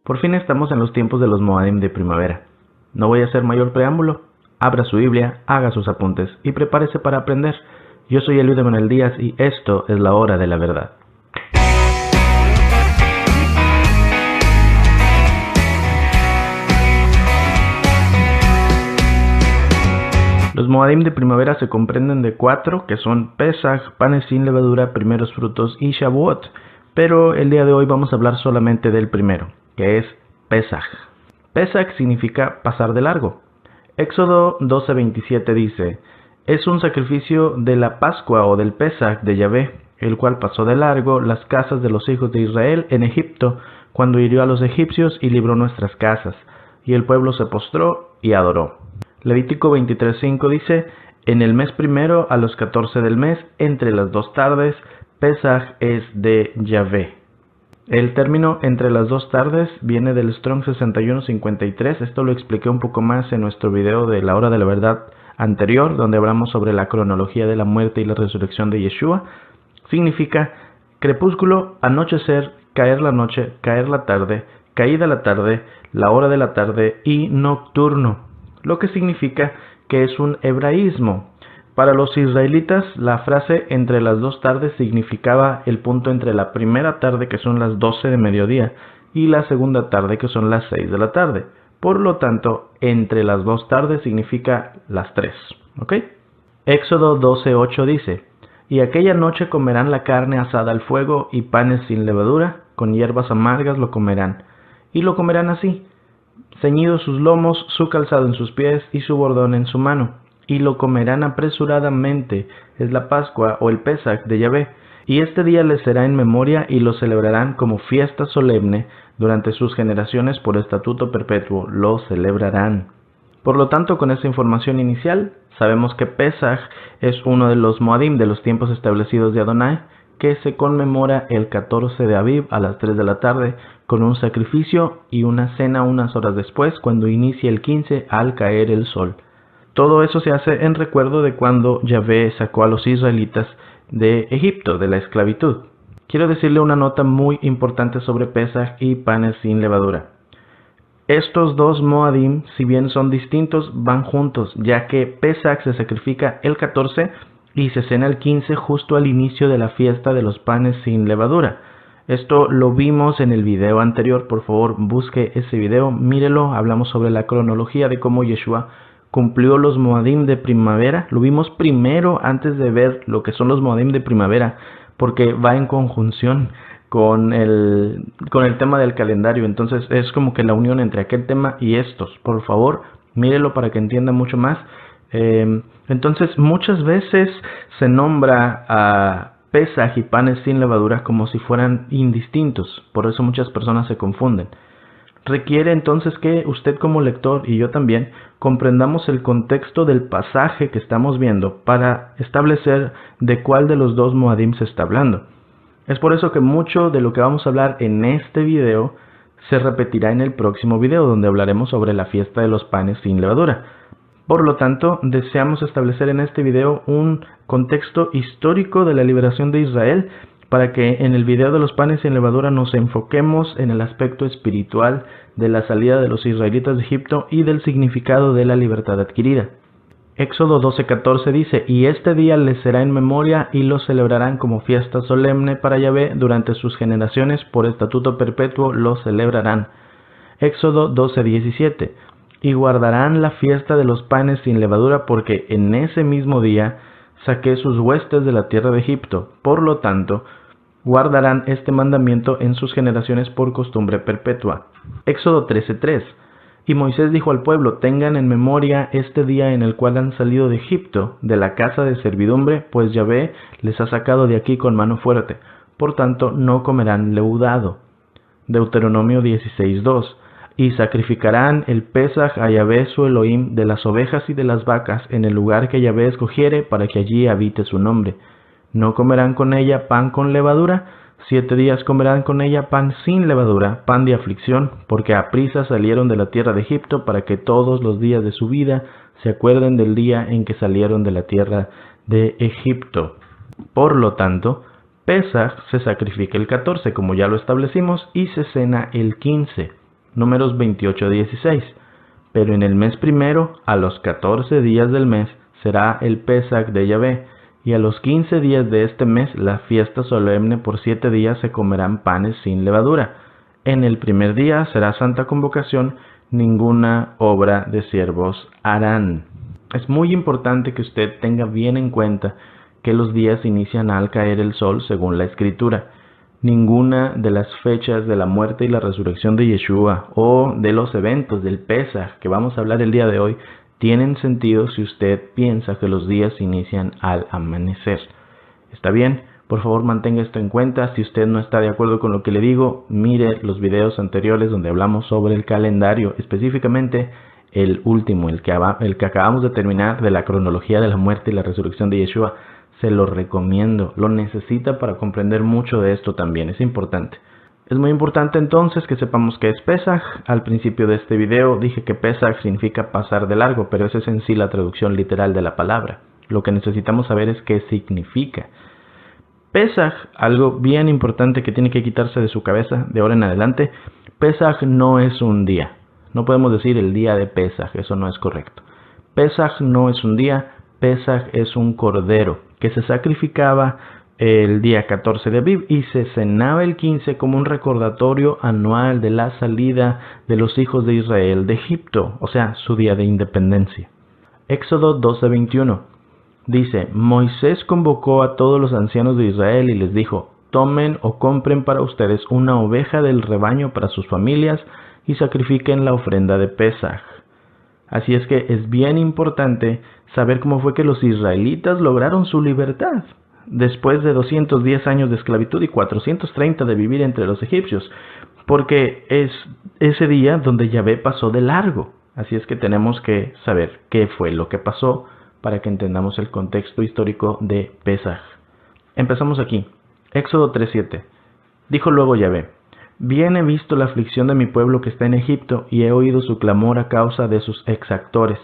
Por fin estamos en los tiempos de los Moadim de primavera. No voy a hacer mayor preámbulo. Abra su Biblia, haga sus apuntes y prepárese para aprender. Yo soy Eliud Emanuel Díaz y esto es la hora de la verdad. Los Moadim de primavera se comprenden de 4, que son Pesach, panes sin levadura, primeros frutos y Shavuot. Pero el día de hoy vamos a hablar solamente del primero, que es Pesach. Pesach significa pasar de largo. Éxodo 12:27 dice: es un sacrificio de la Pascua o del Pesach de Yahvé, el cual pasó de largo las casas de los hijos de Israel en Egipto, cuando hirió a los egipcios y libró nuestras casas. Y el pueblo se postró y adoró. Levítico 23:5 dice: en el mes primero, a los 14 del mes, entre las 2 tardes, Pesach es de Yahvé. El término entre las 2 tardes viene del Strong 6153. Esto lo expliqué un poco más en nuestro video de la hora de la verdad anterior, donde hablamos sobre la cronología de la muerte y la resurrección de Yeshua. Significa crepúsculo, anochecer, caer la noche, caer la tarde, caída la tarde, la hora de la tarde y nocturno, lo que significa que es un hebraísmo. Para los israelitas, la frase entre las 2 tardes significaba el punto entre la primera tarde, que son las 12 de mediodía, y la segunda tarde, que son las 6 de la tarde. Por lo tanto, entre las 2 tardes significa las 3. ¿Ok? Éxodo 12:8 dice: y aquella noche comerán la carne asada al fuego y panes sin levadura, con hierbas amargas lo comerán. Y lo comerán así: ceñidos sus lomos, su calzado en sus pies y su bordón en su mano. Y lo comerán apresuradamente, es la Pascua o el Pesach de Yahvé. Y este día les será en memoria y lo celebrarán como fiesta solemne durante sus generaciones, por estatuto perpetuo, lo celebrarán. Por lo tanto, con esta información inicial, sabemos que Pesach es uno de los Moadim de los tiempos establecidos de Adonai, que se conmemora el 14 de Aviv a las 3 de la tarde, con un sacrificio y una cena unas horas después, cuando inicia el 15 al caer el sol. Todo eso se hace en recuerdo de cuando Yahvé sacó a los israelitas de Egipto, de la esclavitud. Quiero decirle una nota muy importante sobre Pesach y panes sin levadura. Estos dos Moadim, si bien son distintos, van juntos, ya que Pesach se sacrifica el 14 y se cena el 15 justo al inicio de la fiesta de los panes sin levadura. Esto lo vimos en el video anterior, por favor busque ese video, mírelo, hablamos sobre la cronología de cómo Yeshua cumplió los Moadim de primavera. Lo vimos primero antes de ver lo que son los Moadim de primavera, porque va en conjunción con el tema del calendario. Entonces es como que la unión entre aquel tema y estos. Por favor, mírelo para que entienda mucho más. Entonces muchas veces se nombra a Pesach y panes sin levadura como si fueran indistintos. Por eso muchas personas se confunden. Requiere entonces que usted como lector y yo también comprendamos el contexto del pasaje que estamos viendo para establecer de cuál de los dos Moadim se está hablando. Es por eso que mucho de lo que vamos a hablar en este video se repetirá en el próximo video, donde hablaremos sobre la fiesta de los panes sin levadura. Por lo tanto, deseamos establecer en este video un contexto histórico de la liberación de Israel, para que en el video de los panes sin levadura nos enfoquemos en el aspecto espiritual de la salida de los israelitas de Egipto y del significado de la libertad adquirida. Éxodo 12:14 dice: y este día les será en memoria y lo celebrarán como fiesta solemne para Yahvé durante sus generaciones, por estatuto perpetuo lo celebrarán. Éxodo 12:17 y guardarán la fiesta de los panes sin levadura, porque en ese mismo día saqué sus huestes de la tierra de Egipto. Por lo tanto, guardarán este mandamiento en sus generaciones por costumbre perpetua. Éxodo 13:3 y Moisés dijo al pueblo: tengan en memoria este día en el cual han salido de Egipto, de la casa de servidumbre, pues Yahvé les ha sacado de aquí con mano fuerte. Por tanto, no comerán leudado. Deuteronomio 16:2 y sacrificarán el Pesach a Yahvé su Elohim de las ovejas y de las vacas en el lugar que Yahvé escogiere, para que allí habite su nombre. No comerán con ella pan con levadura, 7 días comerán con ella pan sin levadura, pan de aflicción, porque aprisa salieron de la tierra de Egipto, para que todos los días de su vida se acuerden del día en que salieron de la tierra de Egipto. Por lo tanto, Pesach se sacrifica el 14, como ya lo establecimos, y se cena el 15. Números 28:16. Pero en el mes primero, a los 14 días del mes, será el Pesach de Yahvé, y a los 15 días de este mes, la fiesta solemne, por 7 días se comerán panes sin levadura. En el primer día será santa convocación, ninguna obra de siervos harán. Es muy importante que usted tenga bien en cuenta que los días inician al caer el sol según la Escritura. Ninguna de las fechas de la muerte y la resurrección de Yeshua o de los eventos del Pesaj que vamos a hablar el día de hoy tienen sentido si usted piensa que los días inician al amanecer. ¿Está bien? Por favor, mantenga esto en cuenta. Si usted no está de acuerdo con lo que le digo, mire los videos anteriores donde hablamos sobre el calendario, específicamente el último, el que acabamos de terminar, de la cronología de la muerte y la resurrección de Yeshua. Se lo recomiendo, lo necesita para comprender mucho de esto también, es importante. Es muy importante entonces que sepamos qué es Pesaj. Al principio de este video dije que Pesaj significa pasar de largo, pero esa es en sí la traducción literal de la palabra. Lo que necesitamos saber es qué significa. Pesaj, algo bien importante que tiene que quitarse de su cabeza de ahora en adelante, Pesaj no es un día. No podemos decir el día de Pesaj, eso no es correcto. Pesaj no es un día, Pesaj es un cordero que se sacrificaba el día 14 de Aviv y se cenaba el 15 como un recordatorio anual de la salida de los hijos de Israel de Egipto, o sea, su día de independencia. Éxodo 12:21 dice: Moisés convocó a todos los ancianos de Israel y les dijo: tomen o compren para ustedes una oveja del rebaño para sus familias y sacrifiquen la ofrenda de Pesaj. Así es que es bien importante saber cómo fue que los israelitas lograron su libertad después de 210 años de esclavitud y 430 de vivir entre los egipcios, porque es ese día donde Yahvé pasó de largo. Así es que tenemos que saber qué fue lo que pasó para que entendamos el contexto histórico de Pesaj. Empezamos aquí. Éxodo 3:7. Dijo luego Yahvé: bien he visto la aflicción de mi pueblo que está en Egipto, y he oído su clamor a causa de sus exactores,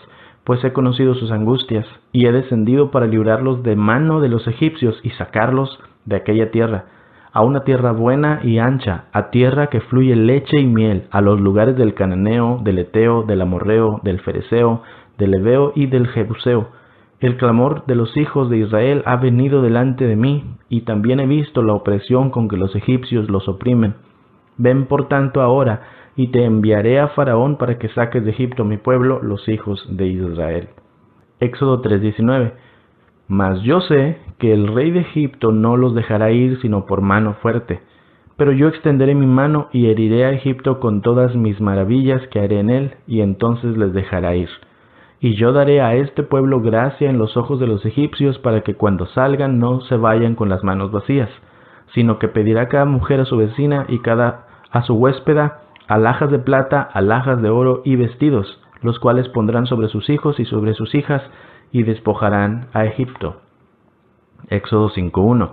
pues he conocido sus angustias, y he descendido para librarlos de mano de los egipcios y sacarlos de aquella tierra, a una tierra buena y ancha, a tierra que fluye leche y miel, a los lugares del cananeo, del eteo, del amorreo, del fereceo, del heveo y del jebuseo. El clamor de los hijos de Israel ha venido delante de mí, y también he visto la opresión con que los egipcios los oprimen. Ven por tanto ahora, y te enviaré a Faraón para que saques de Egipto mi pueblo, los hijos de Israel. Éxodo 3:19. Mas yo sé que el rey de Egipto no los dejará ir sino por mano fuerte. Pero yo extenderé mi mano y heriré a Egipto con todas mis maravillas que haré en él, y entonces les dejará ir. Y yo daré a este pueblo gracia en los ojos de los egipcios para que cuando salgan no se vayan con las manos vacías, sino que pedirá cada mujer a su vecina y cada a su huéspeda alhajas de plata, alhajas de oro y vestidos, los cuales pondrán sobre sus hijos y sobre sus hijas, y despojarán a Egipto. Éxodo 5:1.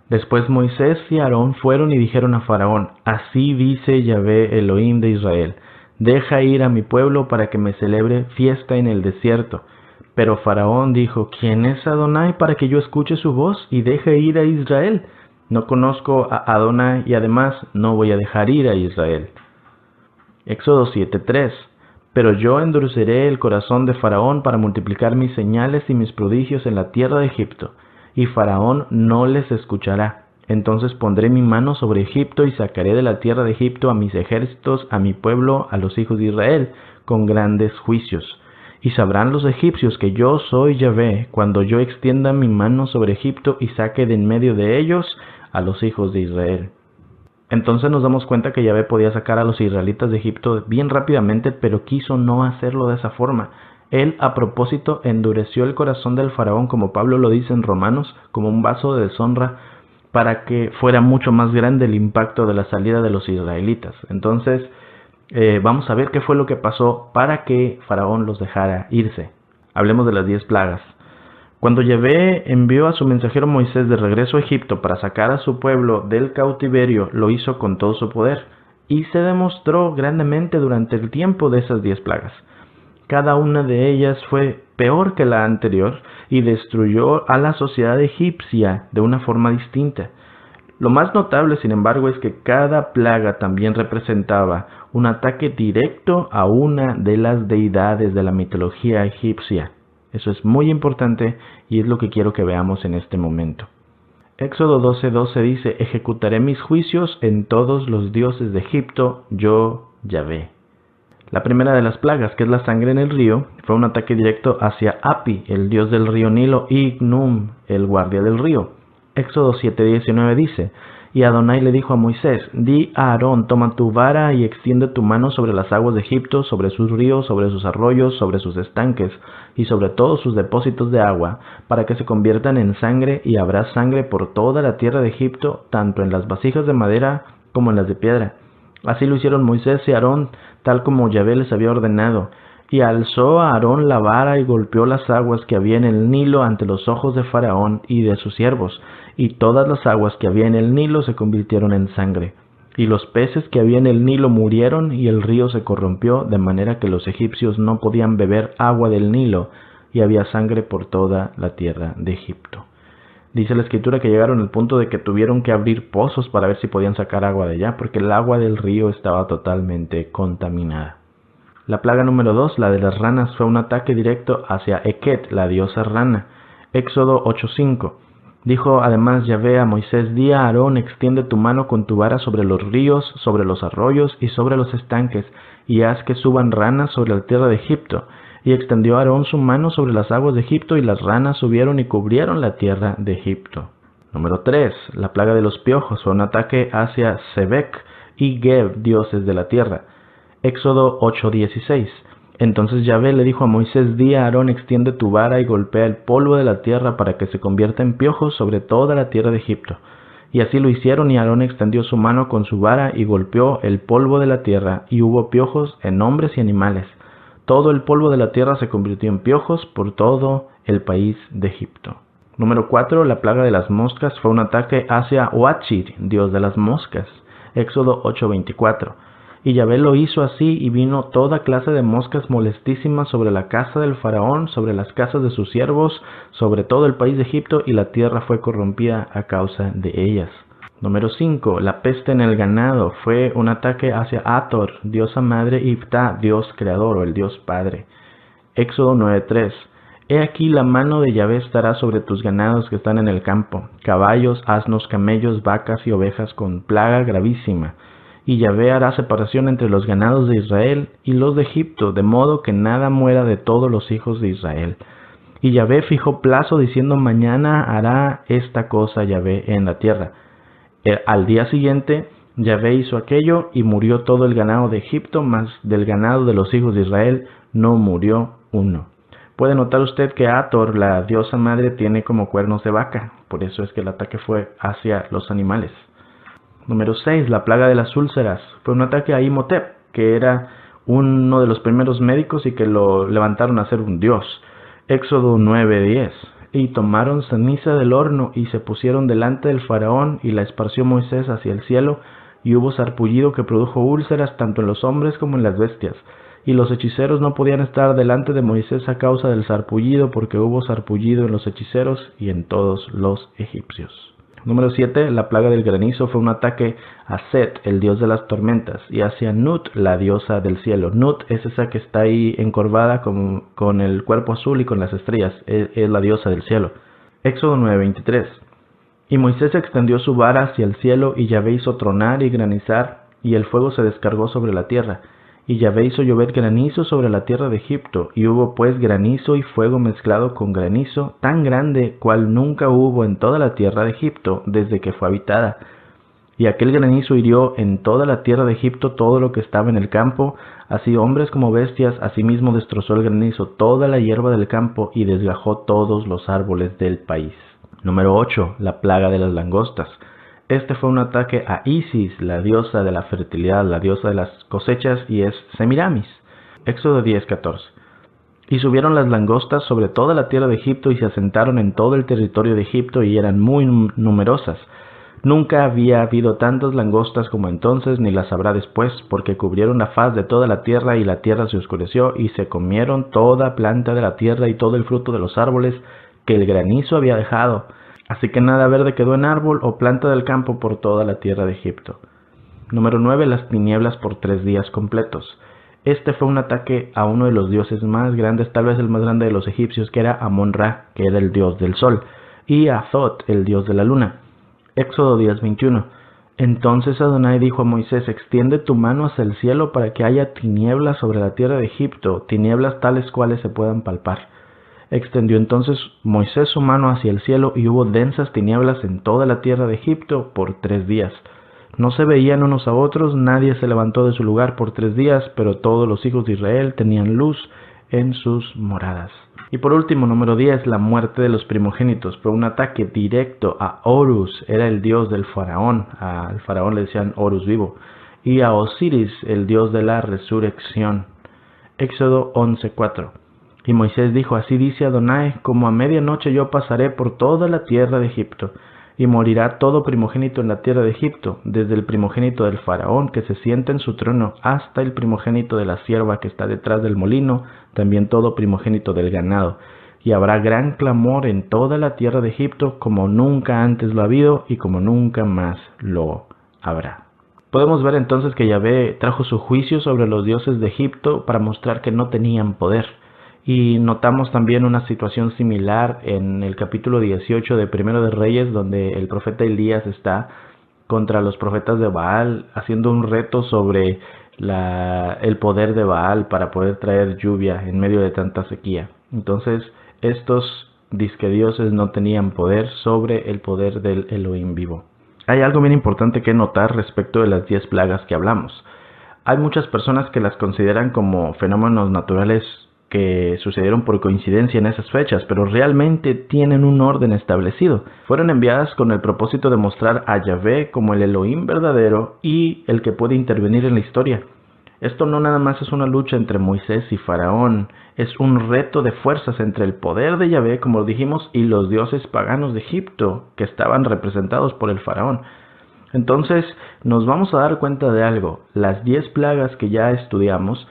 Después Moisés y Aarón fueron y dijeron a Faraón: así dice Yahvé Elohim de Israel: deja ir a mi pueblo para que me celebre fiesta en el desierto. Pero Faraón dijo: ¿quién es Adonai para que yo escuche su voz y deje ir a Israel? No conozco a Adonai y además no voy a dejar ir a Israel. Éxodo 7:3. Pero yo endureceré el corazón de Faraón para multiplicar mis señales y mis prodigios en la tierra de Egipto, y Faraón no les escuchará. Entonces pondré mi mano sobre Egipto y sacaré de la tierra de Egipto a mis ejércitos, a mi pueblo, a los hijos de Israel, con grandes juicios. Y sabrán los egipcios que yo soy Yahvé, cuando yo extienda mi mano sobre Egipto y saque de en medio de ellos a los hijos de Israel. Entonces nos damos cuenta que Yahvé podía sacar a los israelitas de Egipto bien rápidamente, pero quiso no hacerlo de esa forma. Él, a propósito, endureció el corazón del faraón, como Pablo lo dice en Romanos, como un vaso de deshonra, para que fuera mucho más grande el impacto de la salida de los israelitas. Entonces, vamos a ver qué fue lo que pasó para que Faraón los dejara irse. Hablemos de las 10 plagas. Cuando Yahvé envió a su mensajero Moisés de regreso a Egipto para sacar a su pueblo del cautiverio, lo hizo con todo su poder, y se demostró grandemente durante el tiempo de esas 10 plagas. Cada una de ellas fue peor que la anterior y destruyó a la sociedad egipcia de una forma distinta. Lo más notable, sin embargo, es que cada plaga también representaba un ataque directo a una de las deidades de la mitología egipcia. Eso es muy importante y es lo que quiero que veamos en este momento. Éxodo 12:12 dice: ejecutaré mis juicios en todos los dioses de Egipto, yo, Yahvé. La primera de las plagas, que es la sangre en el río, fue un ataque directo hacia Api, el dios del río Nilo, y Gnum, el guardia del río. Éxodo 7:19 dice: y Adonai le dijo a Moisés: di a Aarón, toma tu vara y extiende tu mano sobre las aguas de Egipto, sobre sus ríos, sobre sus arroyos, sobre sus estanques y sobre todos sus depósitos de agua, para que se conviertan en sangre, y habrá sangre por toda la tierra de Egipto, tanto en las vasijas de madera como en las de piedra. Así lo hicieron Moisés y Aarón, tal como Yahvé les había ordenado. Y alzó a Aarón la vara y golpeó las aguas que había en el Nilo ante los ojos de Faraón y de sus siervos, y todas las aguas que había en el Nilo se convirtieron en sangre. Y los peces que había en el Nilo murieron, y el río se corrompió, de manera que los egipcios no podían beber agua del Nilo, y había sangre por toda la tierra de Egipto. Dice la escritura que llegaron al punto de que tuvieron que abrir pozos para ver si podían sacar agua de allá, porque el agua del río estaba totalmente contaminada. La plaga número 2, la de las ranas, fue un ataque directo hacia Eket, la diosa rana. Éxodo 8:5. Dijo además Yahvé a Moisés: di a Aarón, extiende tu mano con tu vara sobre los ríos, sobre los arroyos y sobre los estanques, y haz que suban ranas sobre la tierra de Egipto. Y extendió Aarón su mano sobre las aguas de Egipto, y las ranas subieron y cubrieron la tierra de Egipto. Número 3. La plaga de los piojos fue un ataque hacia Sebek y Geb, dioses de la tierra. Éxodo 8:16. Entonces Yahvé le dijo a Moisés: di a Aarón, extiende tu vara y golpea el polvo de la tierra para que se convierta en piojos sobre toda la tierra de Egipto. Y así lo hicieron, y Aarón extendió su mano con su vara y golpeó el polvo de la tierra, y hubo piojos en hombres y animales. Todo el polvo de la tierra se convirtió en piojos por todo el país de Egipto. Número 4. La plaga de las moscas fue un ataque hacia Huachir, dios de las moscas. Éxodo 8:24. Y Yahvé lo hizo así, y vino toda clase de moscas molestísimas sobre la casa del faraón, sobre las casas de sus siervos, sobre todo el país de Egipto, y la tierra fue corrompida a causa de ellas. Número 5. La peste en el ganado fue un ataque hacia Hathor, diosa madre, y Ptah, dios creador o el dios padre. Éxodo 9:3. He aquí la mano de Yahvé estará sobre tus ganados que están en el campo, caballos, asnos, camellos, vacas y ovejas, con plaga gravísima. Y Yahvé hará separación entre los ganados de Israel y los de Egipto, de modo que nada muera de todos los hijos de Israel. Y Yahvé fijó plazo, diciendo: mañana hará esta cosa Yahvé en la tierra. Al día siguiente Yahvé hizo aquello, y murió todo el ganado de Egipto, mas del ganado de los hijos de Israel no murió uno. Puede notar usted que Hathor, la diosa madre, tiene como cuernos de vaca, por eso es que el ataque fue hacia los animales. Número 6. La plaga de las úlceras fue un ataque a Imhotep, que era uno de los primeros médicos y que lo levantaron a ser un dios. Éxodo 9:10. Y tomaron ceniza del horno y se pusieron delante del faraón, y la esparció Moisés hacia el cielo, y hubo sarpullido que produjo úlceras tanto en los hombres como en las bestias. Y los hechiceros no podían estar delante de Moisés a causa del sarpullido, porque hubo sarpullido en los hechiceros y en todos los egipcios. Número 7. La plaga del granizo fue un ataque a Set, el dios de las tormentas, y hacia Nut, la diosa del cielo. Nut es esa que está ahí encorvada con el cuerpo azul y con las estrellas. Es la diosa del cielo. Éxodo 9:23. Y Moisés extendió su vara hacia el cielo, y Yahvé hizo tronar y granizar, y el fuego se descargó sobre la tierra. Y Yahvé hizo llover granizo sobre la tierra de Egipto, y hubo pues granizo y fuego mezclado con granizo, tan grande cual nunca hubo en toda la tierra de Egipto desde que fue habitada. Y aquel granizo hirió en toda la tierra de Egipto todo lo que estaba en el campo, así hombres como bestias. Asimismo destrozó el granizo toda la hierba del campo, y desgajó todos los árboles del país. Número 8. La plaga de las langostas. Este fue un ataque a Isis, la diosa de la fertilidad, la diosa de las cosechas, y es Semiramis. Éxodo 10:14. Y subieron las langostas sobre toda la tierra de Egipto, y se asentaron en todo el territorio de Egipto, y eran muy numerosas. Nunca había habido tantas langostas como entonces, ni las habrá después, porque cubrieron la faz de toda la tierra, y la tierra se oscureció, y se comieron toda planta de la tierra y todo el fruto de los árboles que el granizo había dejado. Así que nada verde quedó en árbol o planta del campo por toda la tierra de Egipto. Número 9. Las tinieblas por 3 días completos. Este fue un ataque a uno de los dioses más grandes, tal vez el más grande de los egipcios, que era Amon-Ra, que era el dios del sol, y a Thoth, el dios de la luna. Éxodo 10:21. Entonces Adonai dijo a Moisés: extiende tu mano hacia el cielo para que haya tinieblas sobre la tierra de Egipto, tinieblas tales cuales se puedan palpar. Extendió entonces Moisés su mano hacia el cielo y hubo densas tinieblas en toda la tierra de Egipto por 3 días. No se veían unos a otros, nadie se levantó de su lugar por 3 días, pero todos los hijos de Israel tenían luz en sus moradas. Y por último, número 10, la muerte de los primogénitos. Fue un ataque directo a Horus, era el dios del faraón. Al faraón le decían Horus vivo. Y a Osiris, el dios de la resurrección. Éxodo 11:4. Y Moisés dijo: así dice Adonai, como a medianoche yo pasaré por toda la tierra de Egipto, y morirá todo primogénito en la tierra de Egipto, desde el primogénito del faraón que se sienta en su trono, hasta el primogénito de la sierva que está detrás del molino, también todo primogénito del ganado. Y habrá gran clamor en toda la tierra de Egipto, como nunca antes lo ha habido, y como nunca más lo habrá. Podemos ver entonces que Yahvé trajo su juicio sobre los dioses de Egipto para mostrar que no tenían poder. Y notamos también una situación similar en el capítulo 18 de Primero de Reyes, donde el profeta Elías está contra los profetas de Baal, haciendo un reto sobre el poder de Baal para poder traer lluvia en medio de tanta sequía. Entonces, estos disquedioses no tenían poder sobre el poder del Elohim vivo. Hay algo bien importante que notar respecto de las 10 plagas que hablamos. Hay muchas personas que las consideran como fenómenos naturales que sucedieron por coincidencia en esas fechas, pero realmente tienen un orden establecido. Fueron enviadas con el propósito de mostrar a Yahvé como el Elohim verdadero y el que puede intervenir en la historia. Esto no nada más es una lucha entre Moisés y Faraón, es un reto de fuerzas entre el poder de Yahvé, como dijimos, y los dioses paganos de Egipto, que estaban representados por el Faraón. Entonces, nos vamos a dar cuenta de algo. Las 10 plagas que ya estudiamos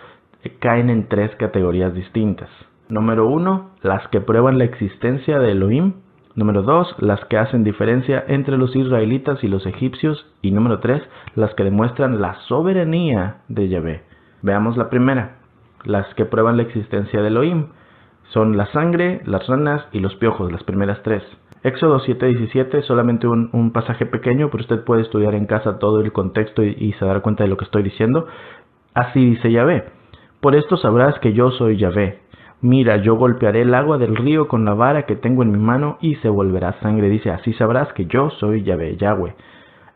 caen en 3 categorías distintas. Número 1, las que prueban la existencia de Elohim. Número 2, las que hacen diferencia entre los israelitas y los egipcios. Y número 3, las que demuestran la soberanía de Yahvé. Veamos la primera, las que prueban la existencia de Elohim. Son la sangre, las ranas y los piojos, las primeras 3. Éxodo 7:17, solamente un pasaje pequeño, pero usted puede estudiar en casa todo el contexto y se dará cuenta de lo que estoy diciendo. Así dice Yahvé: por esto sabrás que yo soy Yahvé. Mira, yo golpearé el agua del río con la vara que tengo en mi mano y se volverá sangre. Dice: así sabrás que yo soy Yahvé, Yahweh.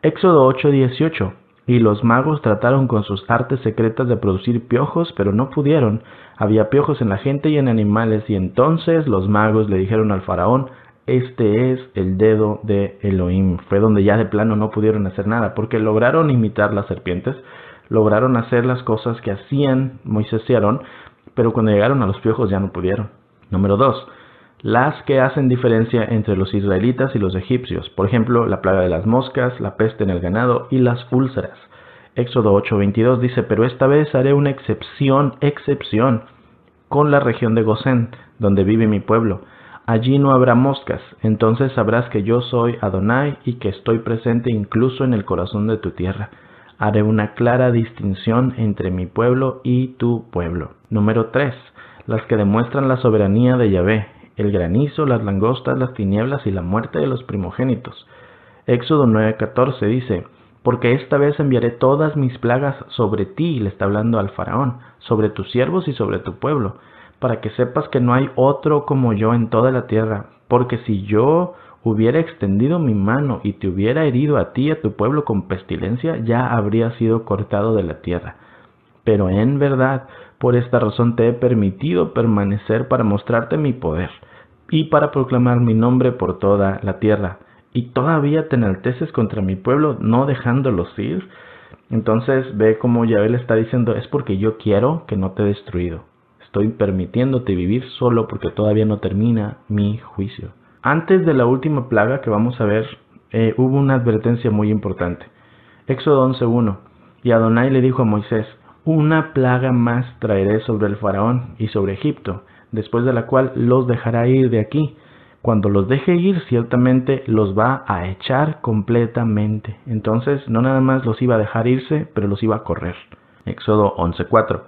Éxodo 8:18. Y los magos trataron con sus artes secretas de producir piojos, pero no pudieron. Había piojos en la gente y en animales, y entonces los magos le dijeron al faraón: este es el dedo de Elohim. Fue donde ya de plano no pudieron hacer nada, porque lograron imitar las serpientes, lograron hacer las cosas que hacían Moisés y Aarón, pero cuando llegaron a los piojos ya no pudieron. Número 2. Las que hacen diferencia entre los israelitas y los egipcios. Por ejemplo, la plaga de las moscas, la peste en el ganado y las úlceras. Éxodo 8:22 dice: pero esta vez haré una excepción con la región de Gosén, donde vive mi pueblo. Allí no habrá moscas. Entonces sabrás que yo soy Adonai y que estoy presente incluso en el corazón de tu tierra. Haré una clara distinción entre mi pueblo y tu pueblo. Número 3. Las que demuestran la soberanía de Yahvé. El granizo, las langostas, las tinieblas y la muerte de los primogénitos. Éxodo 9:14 dice: porque esta vez enviaré todas mis plagas sobre ti, le está hablando al faraón, sobre tus siervos y sobre tu pueblo, para que sepas que no hay otro como yo en toda la tierra. Porque si yo hubiera extendido mi mano y te hubiera herido a ti y a tu pueblo con pestilencia, ya habría sido cortado de la tierra. Pero en verdad, por esta razón te he permitido permanecer para mostrarte mi poder y para proclamar mi nombre por toda la tierra. Y todavía te enalteces contra mi pueblo, no dejándolos ir. Entonces ve como Yahvé le está diciendo: es porque yo quiero que no te he destruido. Estoy permitiéndote vivir solo porque todavía no termina mi juicio. Antes de la última plaga que vamos a ver, hubo una advertencia muy importante. Éxodo 11:1. Y Adonai le dijo a Moisés: una plaga más traeré sobre el faraón y sobre Egipto, después de la cual los dejará ir de aquí. cuando los deje ir, ciertamente los va a echar completamente. Entonces, no nada más los iba a dejar irse, pero los iba a correr. Éxodo 11:4.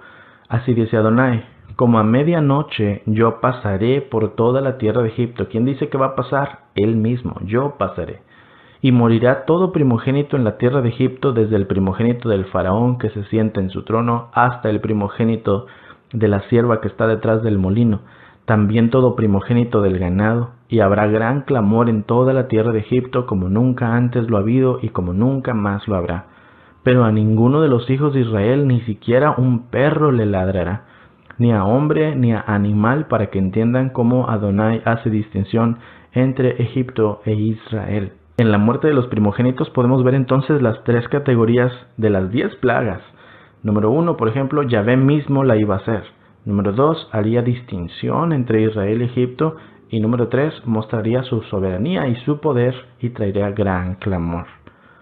Así dice Adonai: como a medianoche yo pasaré por toda la tierra de Egipto. ¿Quién dice que va a pasar? Él mismo, yo pasaré. Y morirá todo primogénito en la tierra de Egipto, desde el primogénito del faraón que se sienta en su trono, hasta el primogénito de la sierva que está detrás del molino, también todo primogénito del ganado. Y habrá gran clamor en toda la tierra de Egipto, como nunca antes lo ha habido y como nunca más lo habrá. Pero a ninguno de los hijos de Israel ni siquiera un perro le ladrará, ni a hombre ni a animal, para que entiendan cómo Adonai hace distinción entre Egipto e Israel. En la muerte de los primogénitos podemos ver entonces las 3 categorías de las 10 plagas. Número 1, por ejemplo, Yahvé mismo la iba a hacer. Número 2, haría distinción entre Israel y Egipto. Y número 3, mostraría su soberanía y su poder y traería gran clamor.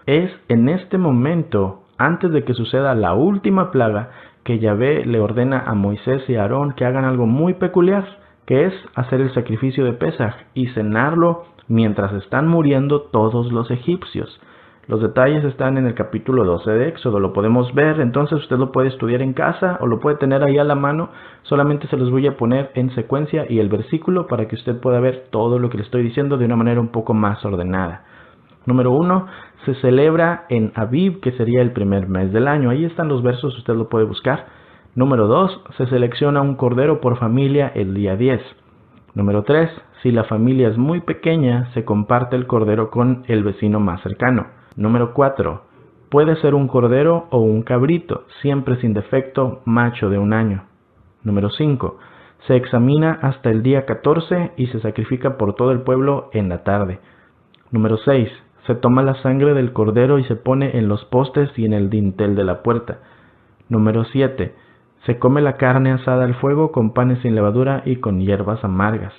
Es en este momento, antes de que suceda la última plaga, que Yahvé le ordena a Moisés y a Aarón que hagan algo muy peculiar, que es hacer el sacrificio de Pesaj y cenarlo mientras están muriendo todos los egipcios. Los detalles están en el capítulo 12 de Éxodo, lo podemos ver, entonces usted lo puede estudiar en casa o lo puede tener ahí a la mano. Solamente se los voy a poner en secuencia y el versículo para que usted pueda ver todo lo que le estoy diciendo de una manera un poco más ordenada. Número 1, se celebra en Abib, que sería el primer mes del año. Ahí están los versos, usted lo puede buscar. Número 2, se selecciona un cordero por familia el día 10. Número 3, si la familia es muy pequeña, se comparte el cordero con el vecino más cercano. Número 4, puede ser un cordero o un cabrito, siempre sin defecto, macho de 1 año. Número 5, se examina hasta el día 14 y se sacrifica por todo el pueblo en la tarde. Número 6, se toma la sangre del cordero y se pone en los postes y en el dintel de la puerta. Número 7, se come la carne asada al fuego con panes sin levadura y con hierbas amargas.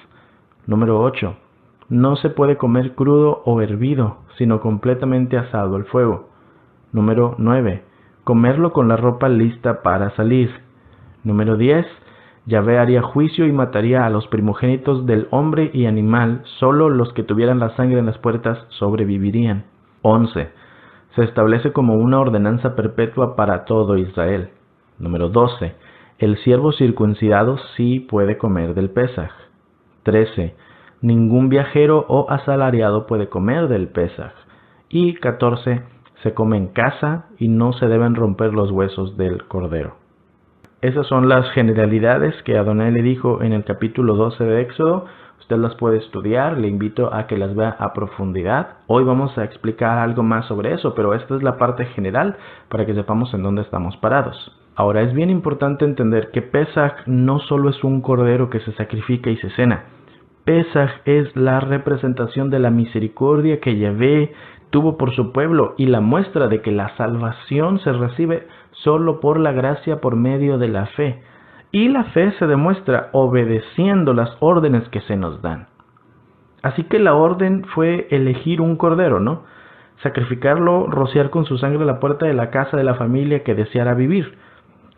Número 8, no se puede comer crudo o hervido, sino completamente asado al fuego. Número 9, comerlo con la ropa lista para salir. Número 10, Yahvé haría juicio y mataría a los primogénitos del hombre y animal, solo los que tuvieran la sangre en las puertas sobrevivirían. 11, se establece como una ordenanza perpetua para todo Israel. Número 12, el siervo circuncidado sí puede comer del Pesaj. 13, ningún viajero o asalariado puede comer del Pesaj. Y 14, se come en casa y no se deben romper los huesos del cordero. Esas son las generalidades que Adonai le dijo en el capítulo 12 de Éxodo. Usted las puede estudiar, le invito a que las vea a profundidad. Hoy vamos a explicar algo más sobre eso, pero esta es la parte general para que sepamos en dónde estamos parados. Ahora, es bien importante entender que Pesaj no solo es un cordero que se sacrifica y se cena. Pesaj es la representación de la misericordia que Yahvé tuvo por su pueblo y la muestra de que la salvación se recibe solo por la gracia por medio de la fe. Y la fe se demuestra obedeciendo las órdenes que se nos dan. Así que la orden fue elegir un cordero, ¿no? Sacrificarlo, rociar con su sangre la puerta de la casa de la familia que deseara vivir.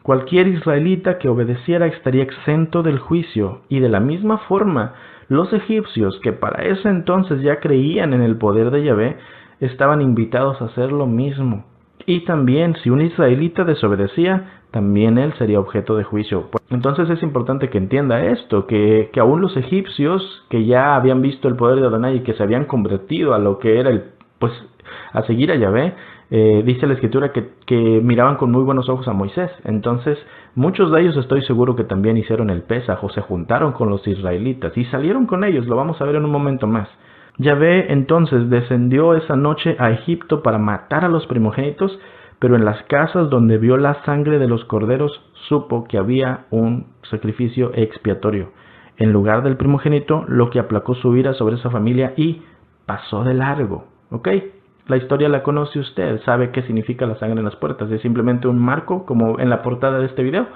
Cualquier israelita que obedeciera estaría exento del juicio, y de la misma forma, los egipcios, que para ese entonces ya creían en el poder de Yahvé, estaban invitados a hacer lo mismo. Y también, si un israelita desobedecía, también él sería objeto de juicio. Entonces es importante que entienda esto, que aún los egipcios, que ya habían visto el poder de Adonai y que se habían convertido a lo que era a seguir a Yahvé, dice la escritura que miraban con muy buenos ojos a Moisés. Entonces, muchos de ellos estoy seguro que también hicieron el Pesaj o se juntaron con los israelitas y salieron con ellos, lo vamos a ver en un momento más. Yahvé entonces descendió esa noche a Egipto para matar a los primogénitos, pero en las casas donde vio la sangre de los corderos supo que había un sacrificio expiatorio en lugar del primogénito, lo que aplacó su ira sobre esa familia y pasó de largo. ¿Ok? La historia la conoce usted, sabe qué significa la sangre en las puertas. Es simplemente un marco, como en la portada de este video,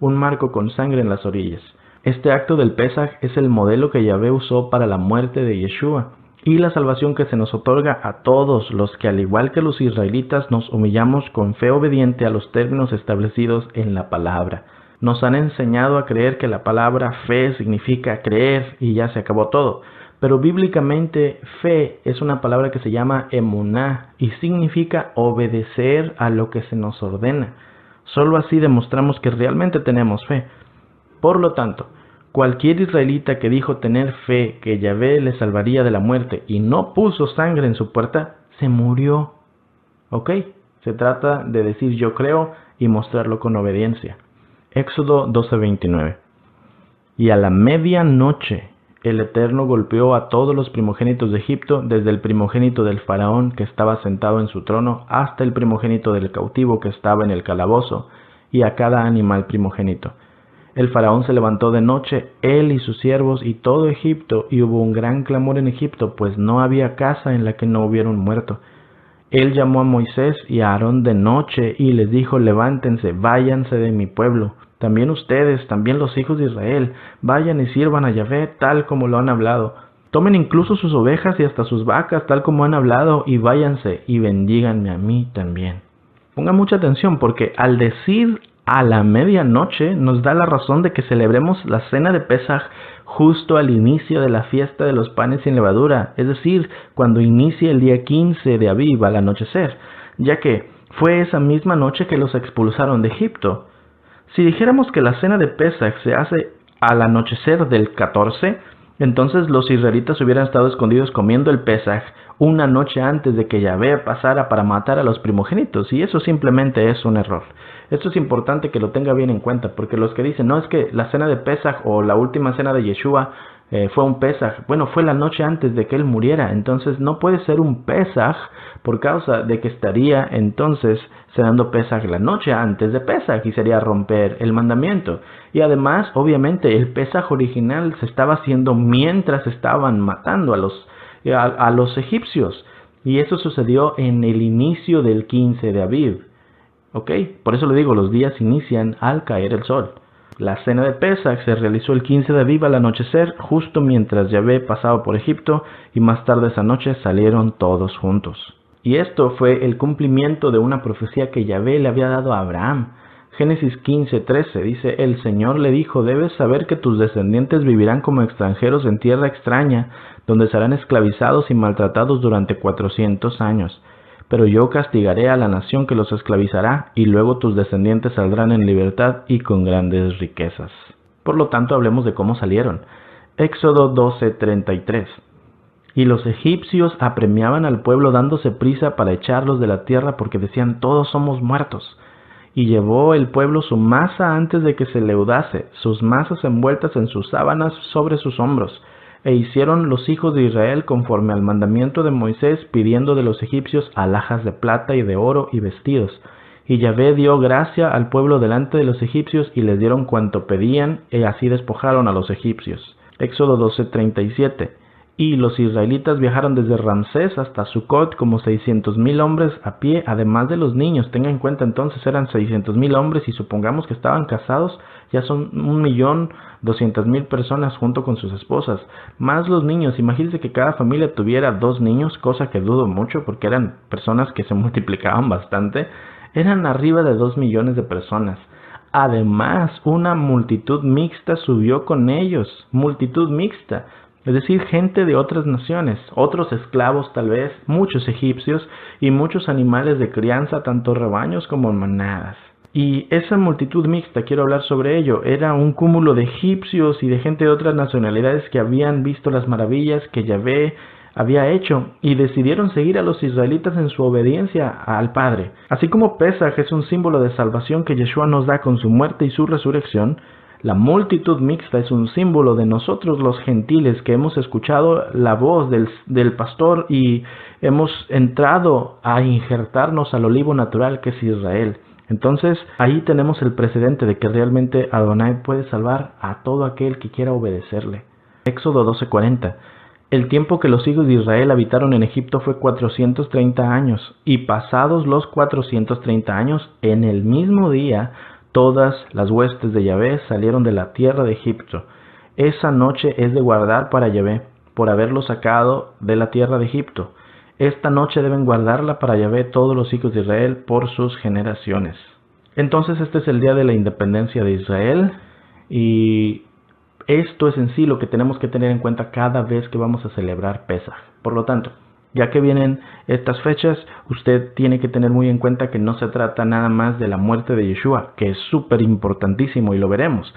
un marco con sangre en las orillas. Este acto del Pesaj es el modelo que Yahvé usó para la muerte de Yeshua y la salvación que se nos otorga a todos los que, al igual que los israelitas, nos humillamos con fe obediente a los términos establecidos en la palabra. Nos han enseñado a creer que la palabra fe significa creer y ya se acabó todo. Pero bíblicamente fe es una palabra que se llama emuná y significa obedecer a lo que se nos ordena. Solo así demostramos que realmente tenemos fe. Por lo tanto, cualquier israelita que dijo tener fe que Yahvé le salvaría de la muerte y no puso sangre en su puerta, se murió. ¿Ok? Se trata de decir yo creo y mostrarlo con obediencia. Éxodo 12:29. Y a la medianoche el Eterno golpeó a todos los primogénitos de Egipto, desde el primogénito del faraón que estaba sentado en su trono, hasta el primogénito del cautivo que estaba en el calabozo, y a cada animal primogénito. El faraón se levantó de noche, él y sus siervos y todo Egipto, y hubo un gran clamor en Egipto, pues no había casa en la que no hubiera un muerto. Él llamó a Moisés y a Aarón de noche y les dijo: levántense, váyanse de mi pueblo. También ustedes, también los hijos de Israel, vayan y sirvan a Yahvé tal como lo han hablado. Tomen incluso sus ovejas y hasta sus vacas tal como han hablado, y váyanse y bendíganme a mí también. Pongan mucha atención, porque al decir a la medianoche nos da la razón de que celebremos la cena de Pesaj justo al inicio de la fiesta de los panes sin levadura, es decir, cuando inicia el día 15 de Aviv al anochecer, ya que fue esa misma noche que los expulsaron de Egipto. Si dijéramos que la cena de Pesaj se hace al anochecer del 14, entonces los israelitas hubieran estado escondidos comiendo el Pesaj una noche antes de que Yahvé pasara para matar a los primogénitos, y eso simplemente es un error. Esto es importante que lo tenga bien en cuenta, porque los que dicen, no, es que la cena de Pesaj o la última cena de Yeshua fue un Pesaj, bueno, fue la noche antes de que él muriera, entonces no puede ser un Pesaj por causa de que estaría entonces cenando Pesaj la noche antes de Pesaj y sería romper el mandamiento. Y además, obviamente, el Pesaj original se estaba haciendo mientras estaban matando a los egipcios, y eso sucedió en el inicio del 15 de Aviv. ¿Ok? Por eso le digo, los días inician al caer el sol. La cena de Pesaj se realizó el 15 de Aviv al anochecer, justo mientras Yahvé pasaba por Egipto, y más tarde esa noche salieron todos juntos. Y esto fue el cumplimiento de una profecía que Yahvé le había dado a Abraham. Génesis 15:13 dice: el Señor le dijo: debes saber que tus descendientes vivirán como extranjeros en tierra extraña, donde serán esclavizados y maltratados durante 400 años. Pero yo castigaré a la nación que los esclavizará, y luego tus descendientes saldrán en libertad y con grandes riquezas. Por lo tanto, hablemos de cómo salieron. Éxodo 12:33. Y los egipcios apremiaban al pueblo dándose prisa para echarlos de la tierra, porque decían: todos somos muertos. Y llevó el pueblo su masa antes de que se leudase, sus masas envueltas en sus sábanas sobre sus hombros. E hicieron los hijos de Israel conforme al mandamiento de Moisés, pidiendo de los egipcios alhajas de plata y de oro y vestidos. Y Yahvé dio gracia al pueblo delante de los egipcios, y les dieron cuanto pedían, y así despojaron a los egipcios. Éxodo 12:37. Y los israelitas viajaron desde Ramsés hasta Sucot como 600,000 hombres a pie, además de los niños. Tengan en cuenta, entonces eran 600,000 hombres, y supongamos que estaban casados, ya son 1,200,000 personas junto con sus esposas, más los niños. Imagínense que cada familia tuviera 2 niños, cosa que dudo mucho porque eran personas que se multiplicaban bastante. Eran arriba de 2 millones de personas. Además, una multitud mixta subió con ellos, multitud mixta. Es decir, gente de otras naciones, otros esclavos tal vez, muchos egipcios y muchos animales de crianza, tanto rebaños como manadas. Y esa multitud mixta, quiero hablar sobre ello, era un cúmulo de egipcios y de gente de otras nacionalidades que habían visto las maravillas que Yahvé había hecho y decidieron seguir a los israelitas en su obediencia al Padre. Así como Pesaj es un símbolo de salvación que Yeshua nos da con su muerte y su resurrección, la multitud mixta es un símbolo de nosotros los gentiles que hemos escuchado la voz del pastor y hemos entrado a injertarnos al olivo natural que es Israel. Entonces ahí tenemos el precedente de que realmente Adonai puede salvar a todo aquel que quiera obedecerle. Éxodo 12:40. El tiempo que los hijos de Israel habitaron en Egipto fue 430 años, y pasados los 430 años, en el mismo día, todas las huestes de Yahvé salieron de la tierra de Egipto. Esa noche es de guardar para Yahvé, por haberlo sacado de la tierra de Egipto. Esta noche deben guardarla para Yahvé todos los hijos de Israel por sus generaciones. Entonces este es el día de la independencia de Israel, y Esto es en sí lo que tenemos que tener en cuenta cada vez que vamos a celebrar Pesaj. Por lo tanto, ya que vienen estas fechas, usted tiene que tener muy en cuenta que no se trata nada más de la muerte de Yeshua, que es súper importantísimo y lo veremos,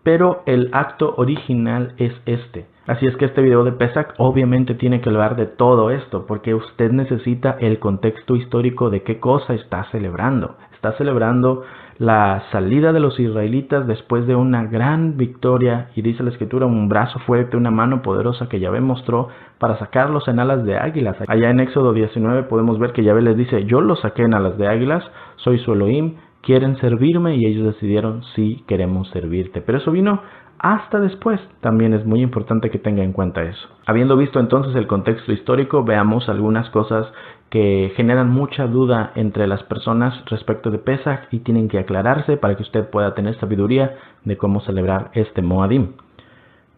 pero el acto original es este. Así es que este video de Pesaj obviamente tiene que hablar de todo esto, porque usted necesita el contexto histórico de qué cosa está celebrando. Está celebrando la salida de los israelitas después de una gran victoria, y dice la escritura, un brazo fuerte, una mano poderosa que Yahvé mostró para sacarlos en alas de águilas. Allá en Éxodo 19 podemos ver que Yahvé les dice, yo los saqué en alas de águilas, soy su Elohim, quieren servirme, y ellos decidieron, sí, queremos servirte. Pero eso vino hasta después. También es muy importante que tenga en cuenta eso. Habiendo visto entonces el contexto histórico, veamos algunas cosas que generan mucha duda entre las personas respecto de Pesaj y tienen que aclararse para que usted pueda tener sabiduría de cómo celebrar este Moadim.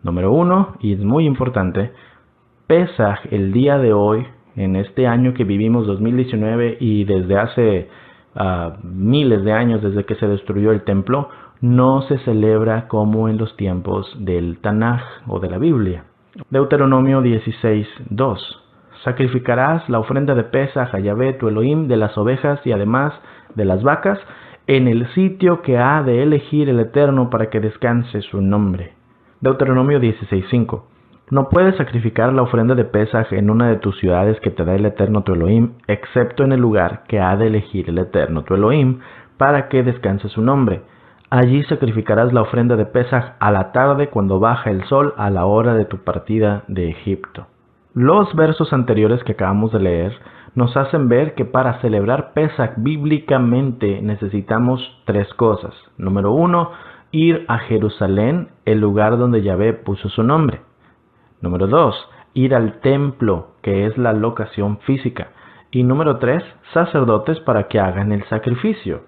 Número 1, y es muy importante, Pesaj el día de hoy, en este año que vivimos 2019 y desde hace miles de años desde que se destruyó el templo, no se celebra como en los tiempos del Tanaj o de la Biblia. Deuteronomio 16:2. Sacrificarás la ofrenda de Pesaj a Yahvé tu Elohim de las ovejas y además de las vacas en el sitio que ha de elegir el Eterno para que descanse su nombre. Deuteronomio 16:5. No puedes sacrificar la ofrenda de Pesaj en una de tus ciudades que te da el Eterno tu Elohim, excepto en el lugar que ha de elegir el Eterno tu Elohim para que descanse su nombre. Allí sacrificarás la ofrenda de Pesaj a la tarde cuando baja el sol a la hora de tu partida de Egipto. Los versos anteriores que acabamos de leer nos hacen ver que para celebrar Pesaj bíblicamente necesitamos 3 cosas. Número 1, ir a Jerusalén, el lugar donde Yahvé puso su nombre. Número 2, ir al templo, que es la locación física. Y número 3, sacerdotes para que hagan el sacrificio.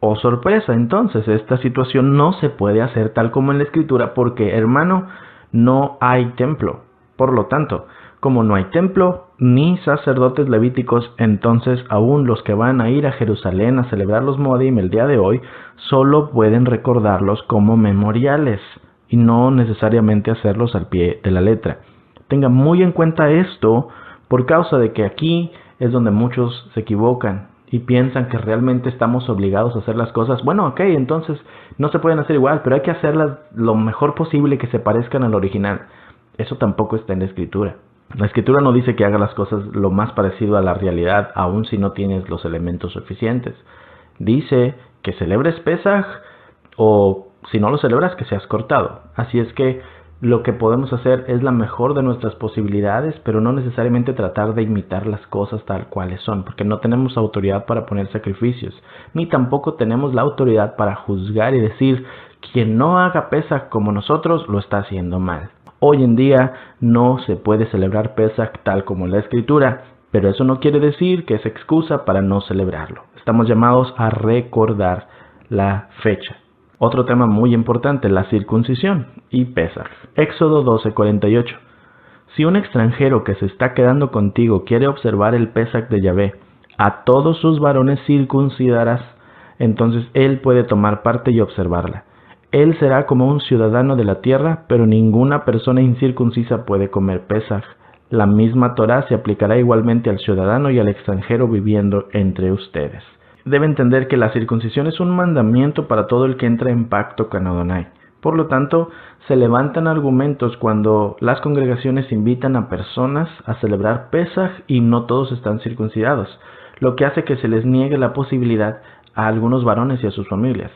Oh sorpresa, entonces esta situación no se puede hacer tal como en la escritura porque, hermano, no hay templo. Por lo tanto, como no hay templo ni sacerdotes levíticos, entonces aún los que van a ir a Jerusalén a celebrar los Moadim el día de hoy solo pueden recordarlos como memoriales y no necesariamente hacerlos al pie de la letra. Tenga muy en cuenta esto por causa de que aquí es donde muchos se equivocan y piensan que realmente estamos obligados a hacer las cosas. Bueno, ok, entonces no se pueden hacer igual, pero hay que hacerlas lo mejor posible que se parezcan al original. Eso tampoco está en la escritura. La escritura no dice que haga las cosas lo más parecido a la realidad, aun si no tienes los elementos suficientes. Dice que celebres Pesaj o si no lo celebras que seas cortado. Así es que lo que podemos hacer es la mejor de nuestras posibilidades, pero no necesariamente tratar de imitar las cosas tal cuales son, porque no tenemos autoridad para poner sacrificios, ni tampoco tenemos la autoridad para juzgar y decir, quien no haga Pesaj como nosotros lo está haciendo mal. Hoy en día no se puede celebrar Pesaj tal como en la escritura, pero eso no quiere decir que es excusa para no celebrarlo. Estamos llamados a recordar la fecha. Otro tema muy importante, la circuncisión y Pesaj. Éxodo 12:48. Si un extranjero que se está quedando contigo quiere observar el Pesaj de Yahvé, a todos sus varones circuncidarás, entonces él puede tomar parte y observarla. Él será como un ciudadano de la tierra, pero ninguna persona incircuncisa puede comer Pesaj. La misma Torá se aplicará igualmente al ciudadano y al extranjero viviendo entre ustedes. Debe entender que la circuncisión es un mandamiento para todo el que entra en pacto con Adonai. Por lo tanto, se levantan argumentos cuando las congregaciones invitan a personas a celebrar Pesaj y no todos están circuncidados, lo que hace que se les niegue la posibilidad a algunos varones y a sus familias.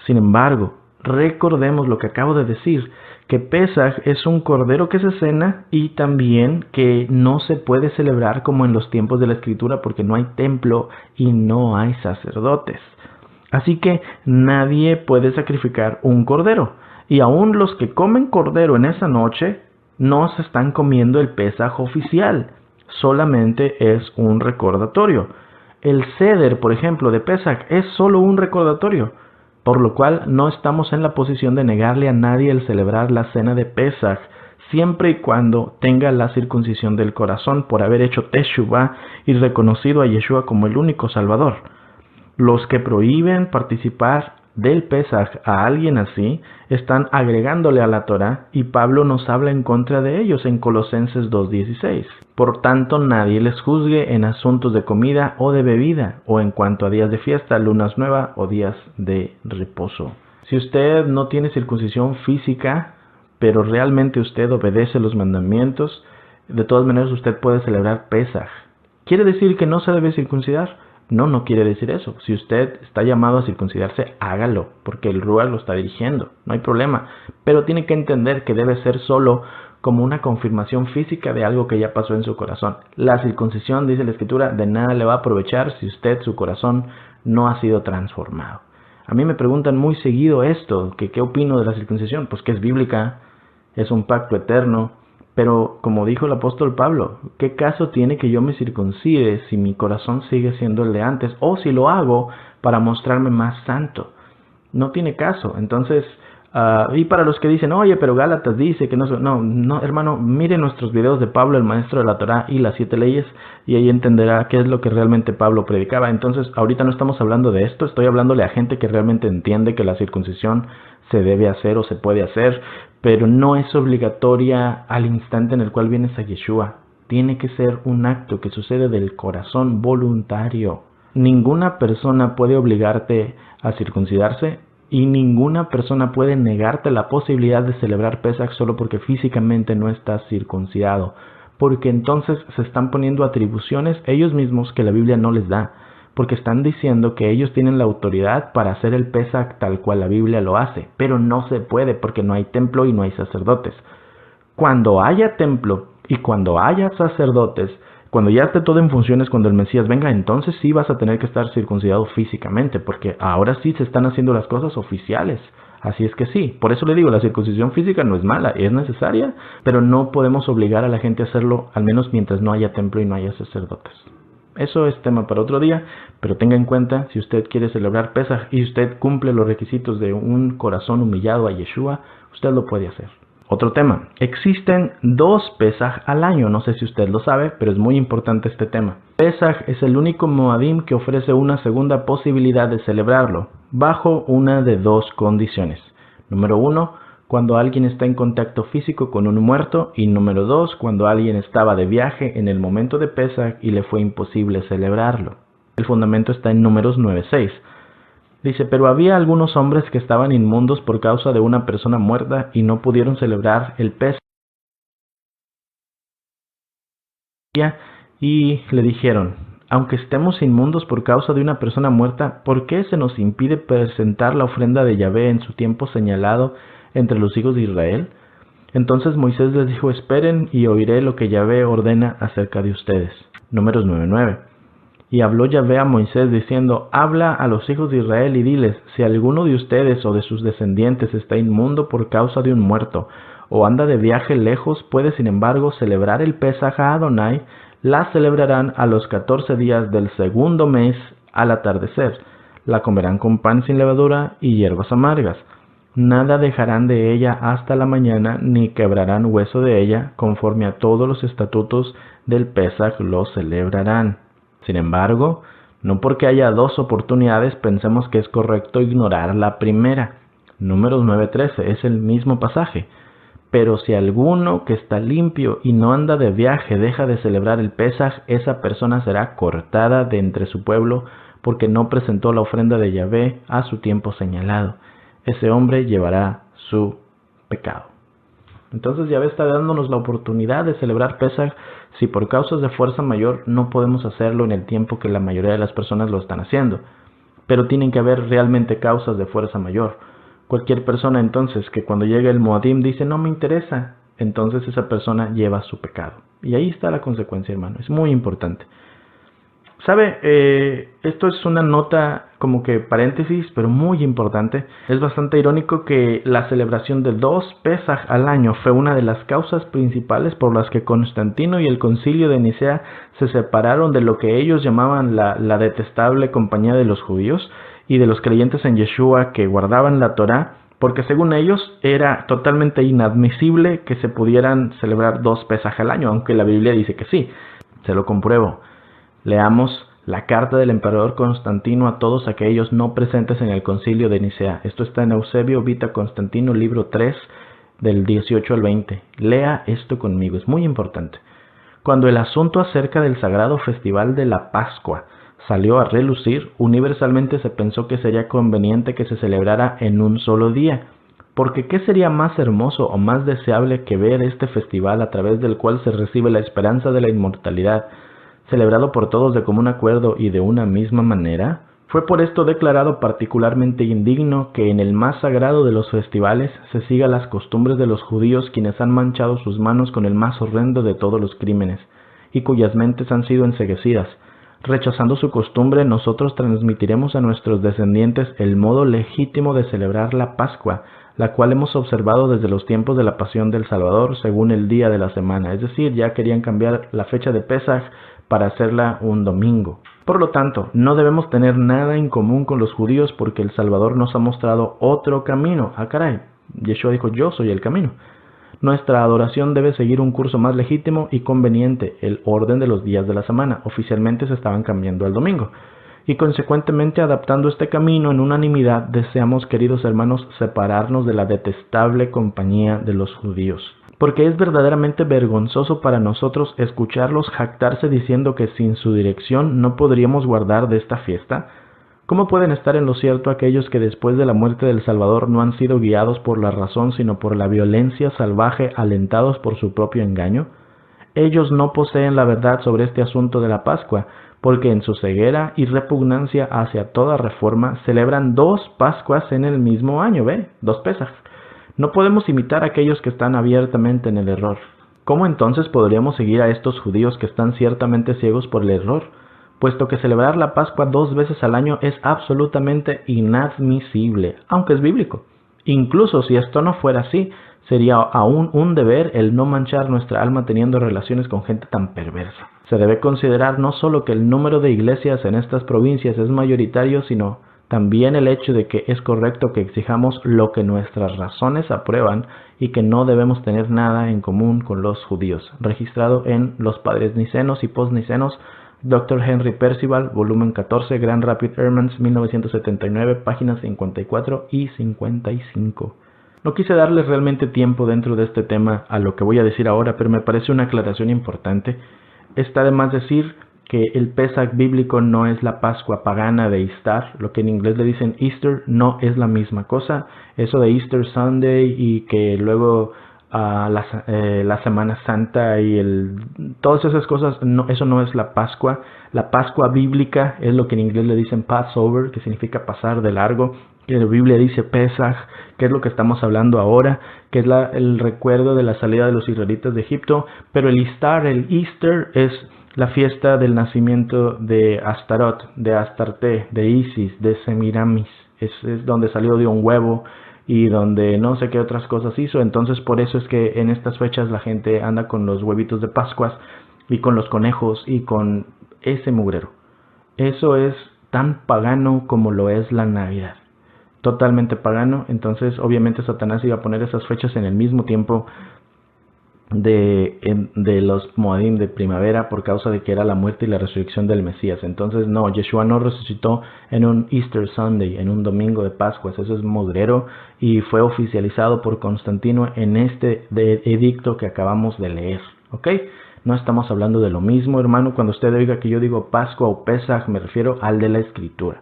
Sin embargo, recordemos lo que acabo de decir, que Pesaj es un cordero que se cena y también que no se puede celebrar como en los tiempos de la escritura porque no hay templo y no hay sacerdotes. Así que nadie puede sacrificar un cordero. Y aún los que comen cordero en esa noche no se están comiendo el Pesaj oficial. Solamente es un recordatorio. El Seder, por ejemplo, de Pesaj es solo un recordatorio. Por lo cual no estamos en la posición de negarle a nadie el celebrar la cena de Pesaj, siempre y cuando tenga la circuncisión del corazón por haber hecho Teshuvah y reconocido a Yeshua como el único Salvador. Los que prohíben participar del Pesaj a alguien así, están agregándole a la Torá, y Pablo nos habla en contra de ellos en Colosenses 2:16. Por tanto, nadie les juzgue en asuntos de comida o de bebida, o en cuanto a días de fiesta, lunas nuevas o días de reposo. Si usted no tiene circuncisión física, pero realmente usted obedece los mandamientos, de todas maneras usted puede celebrar Pesaj. ¿Quiere decir que no se debe circuncidar? No, no quiere decir eso. Si usted está llamado a circuncidarse, hágalo, porque el Ruach lo está dirigiendo, no hay problema. Pero tiene que entender que debe ser solo como una confirmación física de algo que ya pasó en su corazón. La circuncisión, dice la Escritura, de nada le va a aprovechar si su corazón no ha sido transformado. A mí me preguntan muy seguido esto, que qué opino de la circuncisión, pues que es bíblica, es un pacto eterno. Pero, como dijo el apóstol Pablo, ¿qué caso tiene que yo me circuncide si mi corazón sigue siendo el de antes? O si lo hago para mostrarme más santo. No tiene caso. Entonces, y para los que dicen, oye, pero Gálatas dice que no, hermano, mire nuestros videos de Pablo, el maestro de la Torá y las 7 leyes, y ahí entenderá qué es lo que realmente Pablo predicaba. Entonces, ahorita no estamos hablando de esto, estoy hablándole a gente que realmente entiende que la circuncisión se debe hacer o se puede hacer, pero no es obligatoria al instante en el cual vienes a Yeshua. Tiene que ser un acto que sucede del corazón, voluntario. Ninguna persona puede obligarte a circuncidarse y ninguna persona puede negarte la posibilidad de celebrar Pesaj solo porque físicamente no estás circuncidado, porque entonces se están poniendo atribuciones ellos mismos que la Biblia no les da, porque están diciendo que ellos tienen la autoridad para hacer el Pesaj tal cual la Biblia lo hace, pero no se puede porque no hay templo y no hay sacerdotes. Cuando haya templo y cuando haya sacerdotes, cuando ya esté todo en funciones, cuando el Mesías venga, entonces sí vas a tener que estar circuncidado físicamente, porque ahora sí se están haciendo las cosas oficiales. Así es que sí, por eso le digo, la circuncisión física no es mala, es necesaria, pero no podemos obligar a la gente a hacerlo, al menos mientras no haya templo y no haya sacerdotes. Eso es tema para otro día, pero tenga en cuenta, si usted quiere celebrar Pesaj y usted cumple los requisitos de un corazón humillado a Yeshua, usted lo puede hacer. Otro tema, existen 2 Pesaj al año, no sé si usted lo sabe, pero es muy importante este tema. Pesaj es el único Moadim que ofrece una segunda posibilidad de celebrarlo, bajo una de 2 condiciones. Número 1, cuando alguien está en contacto físico con un muerto, y número 2, cuando alguien estaba de viaje en el momento de Pesaj y le fue imposible celebrarlo. El fundamento está en Números 9:6. Dice, pero había algunos hombres que estaban inmundos por causa de una persona muerta y no pudieron celebrar el Pesaj. Y le dijeron, aunque estemos inmundos por causa de una persona muerta, ¿por qué se nos impide presentar la ofrenda de Yahvé en su tiempo señalado entre los hijos de Israel? Entonces Moisés les dijo, esperen y oiré lo que Yahvé ordena acerca de ustedes. Números 9:9. Y habló Yahvé a Moisés diciendo, habla a los hijos de Israel y diles, si alguno de ustedes o de sus descendientes está inmundo por causa de un muerto, o anda de viaje lejos, puede sin embargo celebrar el Pesaj a Adonai, la celebrarán a los 14 días del segundo mes al atardecer. La comerán con pan sin levadura y hierbas amargas. Nada dejarán de ella hasta la mañana, ni quebrarán hueso de ella, conforme a todos los estatutos del Pesaj lo celebrarán. Sin embargo, no porque haya 2 oportunidades pensemos que es correcto ignorar la primera. Números 9:13 es el mismo pasaje. Pero si alguno que está limpio y no anda de viaje deja de celebrar el Pesaj, esa persona será cortada de entre su pueblo porque no presentó la ofrenda de Yahvé a su tiempo señalado. Ese hombre llevará su pecado. Entonces Yahvé está dándonos la oportunidad de celebrar Pesaj si por causas de fuerza mayor no podemos hacerlo en el tiempo que la mayoría de las personas lo están haciendo. Pero tienen que haber realmente causas de fuerza mayor. Cualquier persona entonces que cuando llega el Moadim dice no me interesa, entonces esa persona lleva su pecado. Y ahí está la consecuencia, hermano. Es muy importante. ¿Sabe? Esto es una nota como que paréntesis, pero muy importante. Es bastante irónico que la celebración de 2 Pesaj al año fue una de las causas principales por las que Constantino y el concilio de Nicea se separaron de lo que ellos llamaban la detestable compañía de los judíos y de los creyentes en Yeshua que guardaban la Torá, porque según ellos era totalmente inadmisible que se pudieran celebrar 2 Pesaj al año, aunque la Biblia dice que sí. Se lo compruebo. Leamos la carta del emperador Constantino a todos aquellos no presentes en el concilio de Nicea. Esto está en Eusebio Vita Constantino, libro 3, del 18 al 20. Lea esto conmigo, es muy importante. Cuando el asunto acerca del sagrado festival de la Pascua salió a relucir, universalmente se pensó que sería conveniente que se celebrara en un solo día, porque ¿qué sería más hermoso o más deseable que ver este festival a través del cual se recibe la esperanza de la inmortalidad, celebrado por todos de común acuerdo y de una misma manera? Fue por esto declarado particularmente indigno que en el más sagrado de los festivales se siga las costumbres de los judíos, quienes han manchado sus manos con el más horrendo de todos los crímenes, y cuyas mentes han sido enceguecidas. Rechazando su costumbre, nosotros transmitiremos a nuestros descendientes el modo legítimo de celebrar la Pascua, la cual hemos observado desde los tiempos de la pasión del Salvador según el día de la semana. Es decir, ya querían cambiar la fecha de Pesaj para hacerla un domingo. Por lo tanto, no debemos tener nada en común con los judíos porque el Salvador nos ha mostrado otro camino. Ah, caray, Yeshua dijo, yo soy el camino. Nuestra adoración debe seguir un curso más legítimo y conveniente, el orden de los días de la semana. Oficialmente se estaban cambiando al domingo. Y consecuentemente, adaptando este camino en unanimidad, deseamos, queridos hermanos, separarnos de la detestable compañía de los judíos. Porque es verdaderamente vergonzoso para nosotros escucharlos jactarse diciendo que sin su dirección no podríamos guardar de esta fiesta. ¿Cómo pueden estar en lo cierto aquellos que después de la muerte del Salvador no han sido guiados por la razón sino por la violencia salvaje, alentados por su propio engaño? Ellos no poseen la verdad sobre este asunto de la Pascua, porque en su ceguera y repugnancia hacia toda reforma celebran 2 Pascuas en el mismo año, ¿ve? 2 Pesaj. No podemos imitar a aquellos que están abiertamente en el error. ¿Cómo entonces podríamos seguir a estos judíos que están ciertamente ciegos por el error? Puesto que celebrar la Pascua 2 veces al año es absolutamente inadmisible, aunque es bíblico. Incluso si esto no fuera así, sería aún un deber el no manchar nuestra alma teniendo relaciones con gente tan perversa. Se debe considerar no solo que el número de iglesias en estas provincias es mayoritario, sino también el hecho de que es correcto que exijamos lo que nuestras razones aprueban y que no debemos tener nada en común con los judíos. Registrado en Los Padres Nicenos y Postnicenos, Dr. Henry Percival, volumen 14, Grand Rapids Hermans, 1979, páginas 54 y 55. No quise darles realmente tiempo dentro de este tema a lo que voy a decir ahora, pero me parece una aclaración importante. Está de más decir que el Pesaj bíblico no es la Pascua pagana de Istar, lo que en inglés le dicen Easter, no es la misma cosa. Eso de Easter Sunday y que luego la Semana Santa y todas esas cosas, no, eso no es la Pascua. La Pascua bíblica es lo que en inglés le dicen Passover, que significa pasar de largo, que la Biblia dice Pesaj, que es lo que estamos hablando ahora, que es el recuerdo de la salida de los israelitas de Egipto, pero el Istar, el Easter, es la fiesta del nacimiento de Astarot, de Astarte, de Isis, de Semiramis. Es donde salió de un huevo y donde no sé qué otras cosas hizo. Entonces por eso es que en estas fechas la gente anda con los huevitos de Pascuas y con los conejos y con ese mugrero. Eso es tan pagano como lo es la Navidad. Totalmente pagano. Entonces obviamente Satanás iba a poner esas fechas en el mismo tiempo de los Moadim de primavera por causa de que era la muerte y la resurrección del Mesías. Entonces no, Yeshua no resucitó en un Easter Sunday, en un domingo de Pascuas. Eso es mugrero y fue oficializado por Constantino en este edicto que acabamos de leer. ¿Ok? No estamos hablando de lo mismo, hermano. Cuando usted oiga que yo digo Pascua o Pesaj, me refiero al de la Escritura,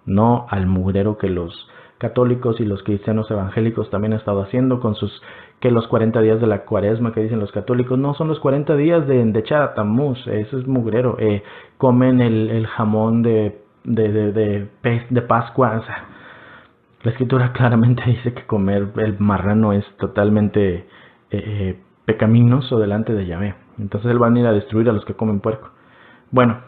no al mugrero que los católicos y los cristianos evangélicos también han estado haciendo con que los 40 días de la cuaresma que dicen los católicos. No, son los 40 días de Chara Tammuz. Eso es mugrero. Comen el jamón de Pascua. O sea, la Escritura claramente dice que comer el marrano es totalmente pecaminoso delante de Yahvé. Entonces él va a ir a destruir a los que comen puerco. Bueno,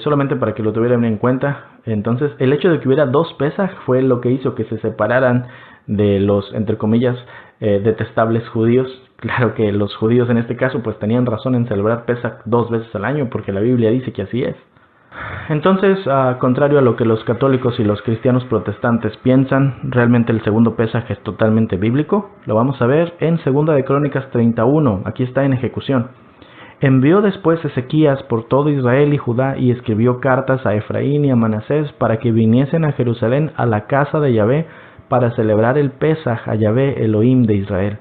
solamente para que lo tuvieran en cuenta. Entonces el hecho de que hubiera 2 Pesaj fue lo que hizo que se separaran de los, entre comillas, detestables judíos. Claro que los judíos en este caso pues tenían razón en celebrar Pesaj 2 veces al año, porque la Biblia dice que así es. Entonces, contrario a lo que los católicos y los cristianos protestantes piensan, realmente el segundo Pesaj es totalmente bíblico. Lo vamos a ver en 2 de Crónicas 31, aquí está en ejecución. Envió después Ezequías por todo Israel y Judá y escribió cartas a Efraín y a Manasés para que viniesen a Jerusalén a la casa de Yahvé para celebrar el Pesaj a Yahvé Elohim de Israel.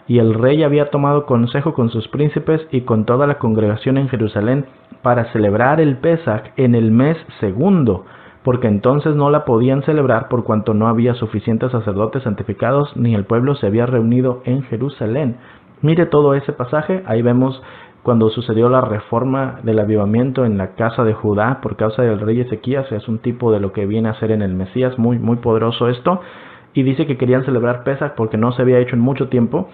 Y el rey había tomado consejo con sus príncipes y con toda la congregación en Jerusalén para celebrar el Pesaj en el mes segundo, porque entonces no la podían celebrar por cuanto no había suficientes sacerdotes santificados ni el pueblo se había reunido en Jerusalén. Mire todo ese pasaje, ahí vemos cuando sucedió la reforma del avivamiento en la casa de Judá por causa del rey Ezequías. Es un tipo de lo que viene a ser en el Mesías, muy poderoso esto. Y dice que querían celebrar Pesaj porque no se había hecho en mucho tiempo.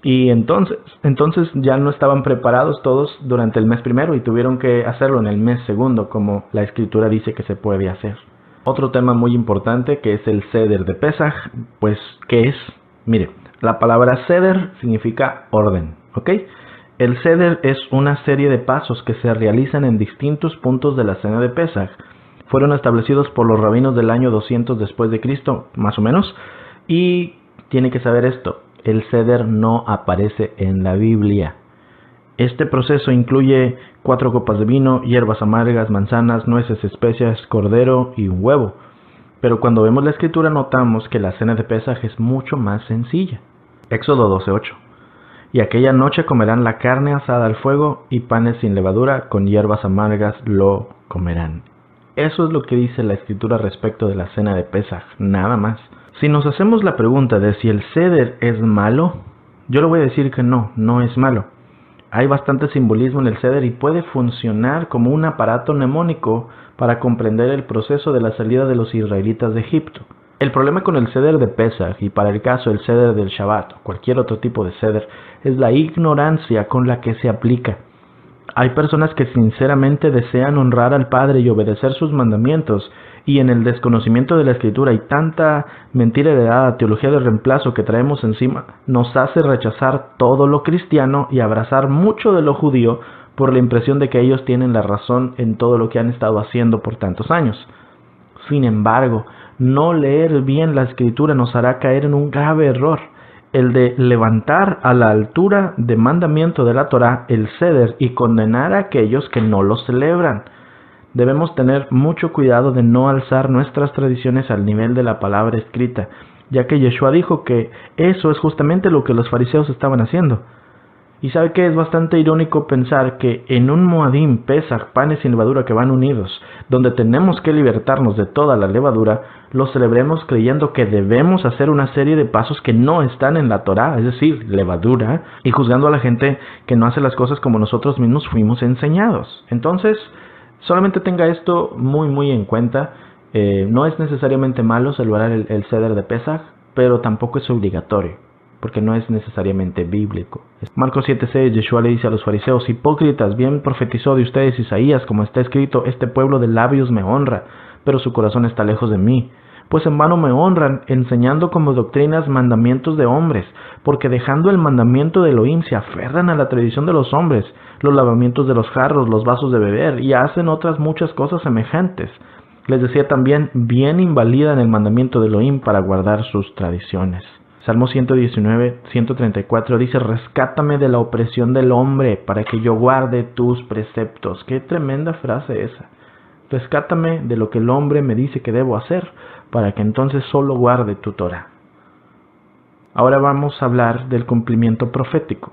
Y entonces ya no estaban preparados todos durante el mes primero y tuvieron que hacerlo en el mes segundo, como la escritura dice que se puede hacer. Otro tema muy importante que es el Seder de Pesaj. Pues, ¿qué es? Mire, la palabra Seder significa orden, ¿ok? El Seder es una serie de pasos que se realizan en distintos puntos de la cena de Pesaj. Fueron establecidos por los rabinos del año 200 después de Cristo, más o menos, y tiene que saber esto, el Seder no aparece en la Biblia. Este proceso incluye 4 copas de vino, hierbas amargas, manzanas, nueces, especias, cordero y un huevo. Pero cuando vemos la escritura notamos que la cena de Pesaj es mucho más sencilla. Éxodo 12:8. Y aquella noche comerán la carne asada al fuego y panes sin levadura, con hierbas amargas lo comerán. Eso es lo que dice la escritura respecto de la cena de Pesaj, nada más. Si nos hacemos la pregunta de si el Seder es malo, yo le voy a decir que no es malo. Hay bastante simbolismo en el Seder y puede funcionar como un aparato mnemónico para comprender el proceso de la salida de los israelitas de Egipto. El problema con el Seder de Pesaj, y para el caso el Seder del Shabbat o cualquier otro tipo de Seder, es la ignorancia con la que se aplica. Hay personas que sinceramente desean honrar al Padre y obedecer sus mandamientos, y en el desconocimiento de la Escritura y tanta mentira heredada, teología de reemplazo que traemos encima, nos hace rechazar todo lo cristiano y abrazar mucho de lo judío por la impresión de que ellos tienen la razón en todo lo que han estado haciendo por tantos años. Sin embargo, no leer bien la Escritura nos hará caer en un grave error, el de levantar a la altura de mandamiento de la Torá el Seder y condenar a aquellos que no lo celebran. Debemos tener mucho cuidado de no alzar nuestras tradiciones al nivel de la palabra escrita, ya que Yeshua dijo que eso es justamente lo que los fariseos estaban haciendo. Y sabe que es bastante irónico pensar que en un Moadim, Pesaj, panes sin levadura que van unidos, donde tenemos que libertarnos de toda la levadura, lo celebremos creyendo que debemos hacer una serie de pasos que no están en la Torá, es decir, levadura, y juzgando a la gente que no hace las cosas como nosotros mismos fuimos enseñados. Entonces, solamente tenga esto muy en cuenta. No es necesariamente malo celebrar el Seder de Pesaj, pero tampoco es obligatorio, porque no es necesariamente bíblico. Marcos 7:6, Yeshua le dice a los fariseos: hipócritas, bien profetizó de ustedes Isaías, como está escrito, este pueblo de labios me honra, pero su corazón está lejos de mí. Pues en vano me honran, enseñando como doctrinas mandamientos de hombres, porque dejando el mandamiento de Elohim se aferran a la tradición de los hombres, los lavamientos de los jarros, los vasos de beber, y hacen otras muchas cosas semejantes. Les decía también, bien invalidan el mandamiento de Elohim para guardar sus tradiciones. Salmo 119, 134 dice: rescátame de la opresión del hombre para que yo guarde tus preceptos. Qué tremenda frase esa. Rescátame de lo que el hombre me dice que debo hacer para que entonces solo guarde tu Torah. Ahora vamos a hablar del cumplimiento profético.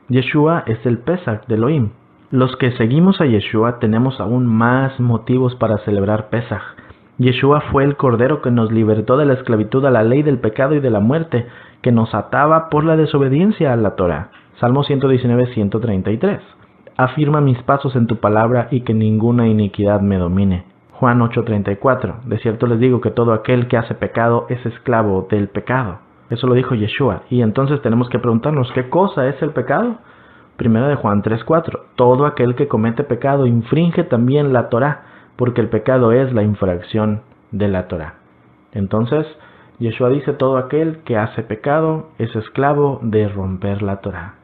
Yeshua es el Pesaj de Elohim. Los que seguimos a Yeshua tenemos aún más motivos para celebrar Pesaj. Yeshua fue el Cordero que nos libertó de la esclavitud a la ley del pecado y de la muerte, que nos ataba por la desobediencia a la Torá. Salmo 119, 133. Afirma mis pasos en tu palabra y que ninguna iniquidad me domine. Juan 8:34. De cierto les digo que todo aquel que hace pecado es esclavo del pecado. Eso lo dijo Yeshua. Y entonces tenemos que preguntarnos, ¿qué cosa es el pecado? Primera de Juan 3:4. Todo aquel que comete pecado infringe también la Torá, porque el pecado es la infracción de la Torá. Entonces, Yeshua dice, todo aquel que hace pecado es esclavo de romper la Torá.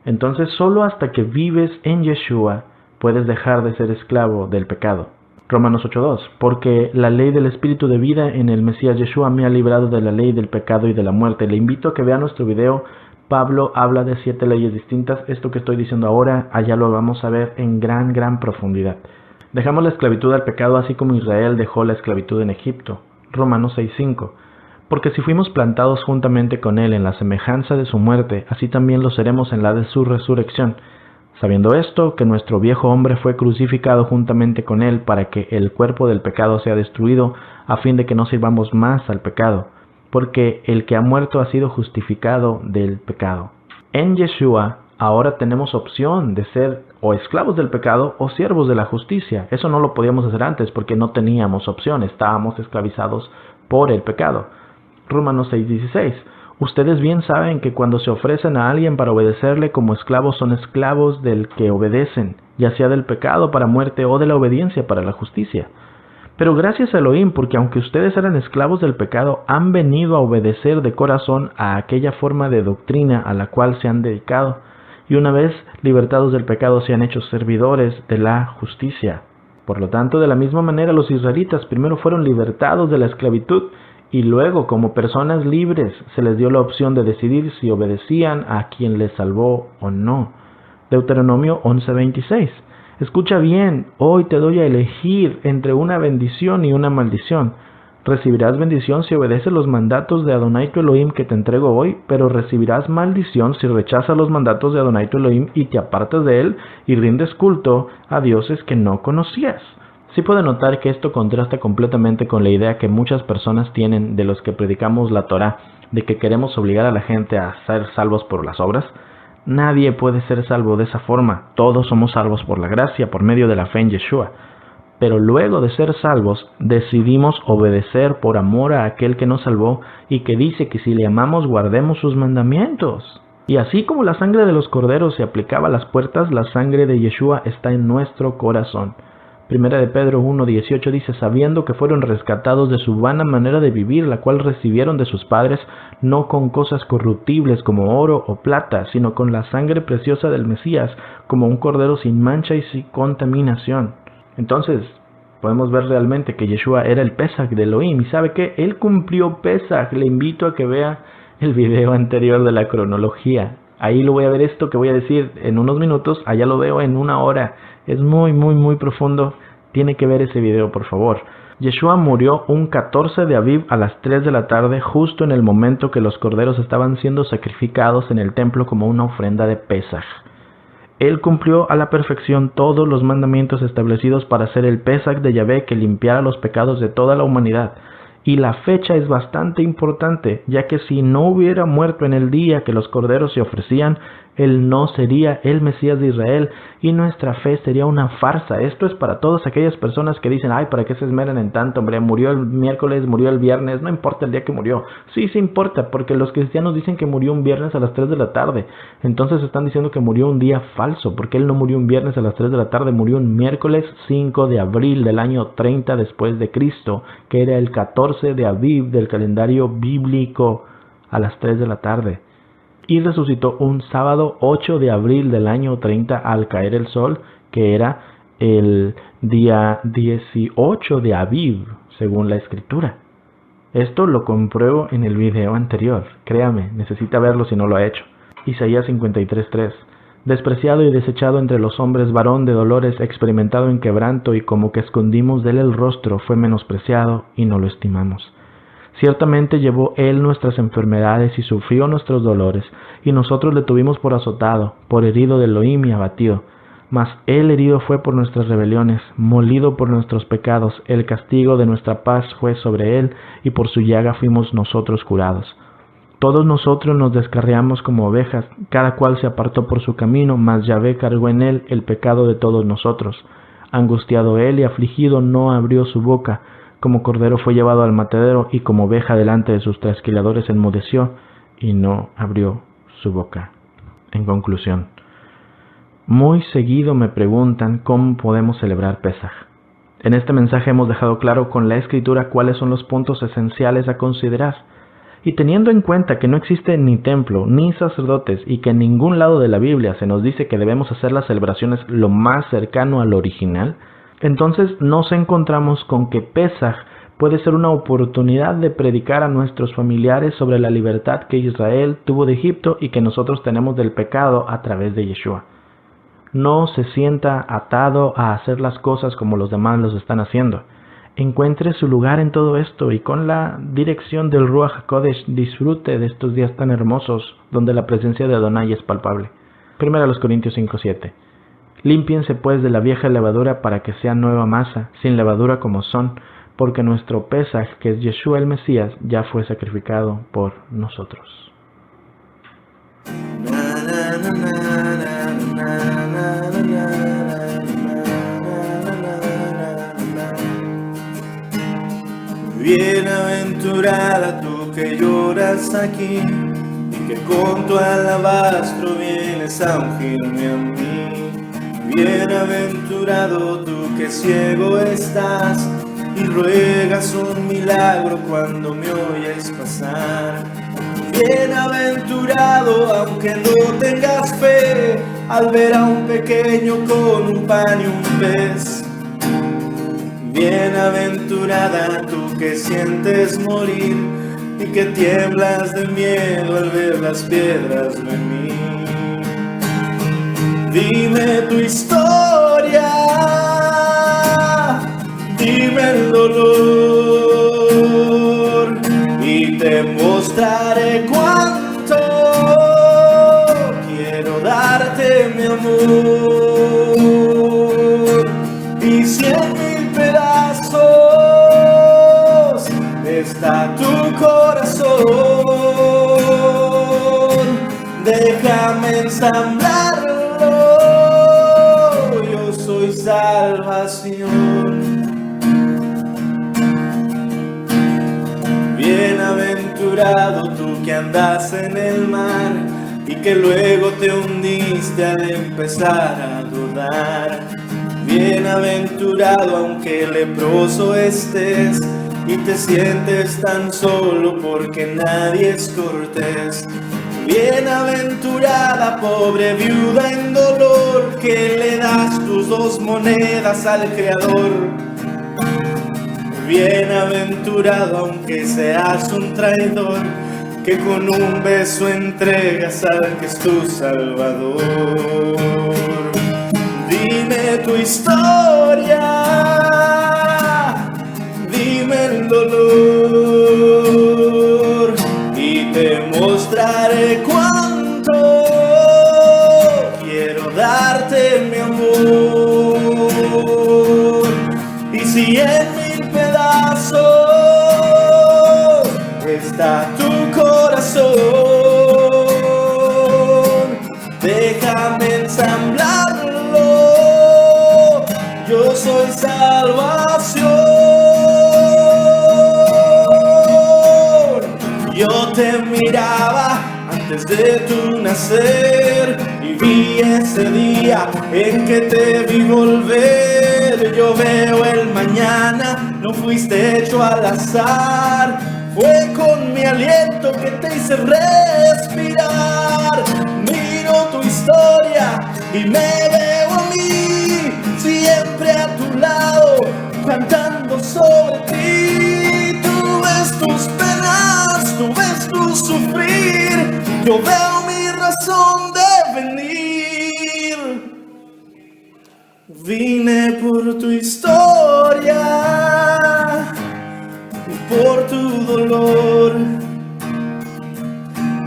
Entonces, solo hasta que vives en Yeshua puedes dejar de ser esclavo del pecado. Romanos 8:2, porque la ley del Espíritu de vida en el Mesías Yeshua me ha librado de la ley del pecado y de la muerte. Le invito a que vea nuestro video Pablo habla de 7 leyes distintas. Esto que estoy diciendo ahora, allá lo vamos a ver en gran profundidad. Dejamos la esclavitud al pecado así como Israel dejó la esclavitud en Egipto. Romanos 6:5. Porque si fuimos plantados juntamente con él en la semejanza de su muerte, así también lo seremos en la de su resurrección. Sabiendo esto, que nuestro viejo hombre fue crucificado juntamente con él para que el cuerpo del pecado sea destruido, a fin de que no sirvamos más al pecado, porque el que ha muerto ha sido justificado del pecado. En Yeshua ahora tenemos opción de ser o esclavos del pecado o siervos de la justicia. Eso no lo podíamos hacer antes porque no teníamos opción, estábamos esclavizados por el pecado. Romanos 6:16. Ustedes bien saben que cuando se ofrecen a alguien para obedecerle como esclavos, son esclavos del que obedecen, ya sea del pecado para muerte o de la obediencia para la justicia. Pero gracias a Elohim, porque aunque ustedes eran esclavos del pecado, han venido a obedecer de corazón a aquella forma de doctrina a la cual se han dedicado, y una vez libertados del pecado se han hecho servidores de la justicia. Por lo tanto, de la misma manera los israelitas primero fueron libertados de la esclavitud, y luego, como personas libres, se les dio la opción de decidir si obedecían a quien les salvó o no. Deuteronomio 11:26. Escucha bien, hoy te doy a elegir entre una bendición y una maldición. Recibirás bendición si obedeces los mandatos de Adonai tu Elohim que te entrego hoy, pero recibirás maldición si rechazas los mandatos de Adonai tu Elohim y te apartas de él y rindes culto a dioses que no conocías. Sí puede notar que esto contrasta completamente con la idea que muchas personas tienen de los que predicamos la Torá, de que queremos obligar a la gente a ser salvos por las obras. Nadie puede ser salvo de esa forma. Todos somos salvos por la gracia, por medio de la fe en Yeshua. Pero luego de ser salvos, decidimos obedecer por amor a aquel que nos salvó y que dice que si le amamos guardemos sus mandamientos. Y así como la sangre de los corderos se aplicaba a las puertas, la sangre de Yeshua está en nuestro corazón. Primera de Pedro 1:18 dice, sabiendo que fueron rescatados de su vana manera de vivir, la cual recibieron de sus padres, no con cosas corruptibles como oro o plata, sino con la sangre preciosa del Mesías, como un cordero sin mancha y sin contaminación. Entonces, podemos ver realmente que Yeshua era el Pesach de Elohim, y ¿sabe qué? Él cumplió Pesach. Le invito a que vea el video anterior de la cronología. Ahí lo voy a ver esto que voy a decir en unos minutos, allá lo veo en 1 hora. Es muy profundo. Tiene que ver ese video, por favor. Yeshua murió un 14 de Aviv a las 3 de la tarde, justo en el momento que los corderos estaban siendo sacrificados en el templo como una ofrenda de Pesaj. Él cumplió a la perfección todos los mandamientos establecidos para ser el Pesaj de Yahvé que limpiara los pecados de toda la humanidad. Y la fecha es bastante importante, ya que si no hubiera muerto en el día que los corderos se ofrecían, él no sería el Mesías de Israel y nuestra fe sería una farsa. Esto es para todas aquellas personas que dicen, ay, ¿para qué se esmeran en tanto? Hombre, murió el miércoles, murió el viernes, no importa el día que murió. Sí importa, porque los cristianos dicen que murió un viernes a las 3 de la tarde. Entonces están diciendo que murió un día falso, porque él no murió un viernes a las 3 de la tarde, murió un miércoles 5 de abril del año 30 después de Cristo, que era el 14 de Aviv del calendario bíblico a las 3 de la tarde. Y resucitó un sábado 8 de abril del año 30 al caer el sol, que era el día 18 de Aviv, según la escritura. Esto lo compruebo en el video anterior. Créame, necesita verlo si no lo ha hecho. Isaías 53:3. Despreciado y desechado entre los hombres, varón de dolores, experimentado en quebranto, y como que escondimos de él el rostro, fue menospreciado y no lo estimamos. Ciertamente llevó él nuestras enfermedades y sufrió nuestros dolores, y nosotros le tuvimos por azotado, por herido de Elohim y abatido. Mas él herido fue por nuestras rebeliones, molido por nuestros pecados, el castigo de nuestra paz fue sobre él, y por su llaga fuimos nosotros curados. Todos nosotros nos descarriamos como ovejas, cada cual se apartó por su camino, mas Yahvé cargó en él el pecado de todos nosotros. Angustiado él y afligido no abrió su boca. Como cordero fue llevado al matadero, y como oveja delante de sus trasquiladores enmudeció, y no abrió su boca. En conclusión, muy seguido me preguntan cómo podemos celebrar Pesaj. En este mensaje hemos dejado claro con la escritura cuáles son los puntos esenciales a considerar. Y teniendo en cuenta que no existe ni templo ni sacerdotes y que en ningún lado de la Biblia se nos dice que debemos hacer las celebraciones lo más cercano al original, entonces nos encontramos con que Pesaj puede ser una oportunidad de predicar a nuestros familiares sobre la libertad que Israel tuvo de Egipto y que nosotros tenemos del pecado a través de Yeshua. No se sienta atado a hacer las cosas como los demás los están haciendo. Encuentre su lugar en todo esto y con la dirección del Ruach HaKodesh disfrute de estos días tan hermosos donde la presencia de Adonai es palpable. 1 Corintios 5:7. Límpiense pues de la vieja levadura para que sea nueva masa, sin levadura como son, porque nuestro Pesaj, que es Yeshua el Mesías, ya fue sacrificado por nosotros. Bienaventurada tú que lloras aquí y que con tu alabastro vienes a ungirme a mí. Bienaventurado tú que ciego estás y ruegas un milagro cuando me oyes pasar. Bienaventurado aunque no tengas fe al ver a un pequeño con un pan y un pez. Bienaventurada tú que sientes morir y que tiemblas de miedo al ver las piedras venir. Dime tu historia, dime el dolor y te mostraré cuánto quiero darte mi amor. Y si en 1000 pedazos está tu corazón, déjame ensamblarlo, yo soy salvación. Bienaventurado tú que andas en el mar y que luego te hundiste al empezar a dudar. Bienaventurado aunque leproso estés y te sientes tan solo porque nadie es cortés. Bienaventurada pobre viuda en dolor que le das tus 2 monedas al Creador. Bienaventurado aunque seas un traidor que con un beso entregas al que es tu Salvador. Dime tu historia, dime el dolor y te mostraré cuánto quiero darte mi amor. Y si en 1000 pedazos está tu corazón, déjame ensamblarlo, yo soy salvación. Yo te miraba antes de tu nacer y vi ese día en que te vi volver. Yo veo el mañana, no fuiste hecho al azar. Fue con mi aliento que te hice respirar. Miro tu historia y me veo a mí, siempre a tu lado, cantando sobre ti. Tú ves tus penas, tú ves tu sufrir, yo veo mi razón de venir. Vine por tu historia y por tu dolor,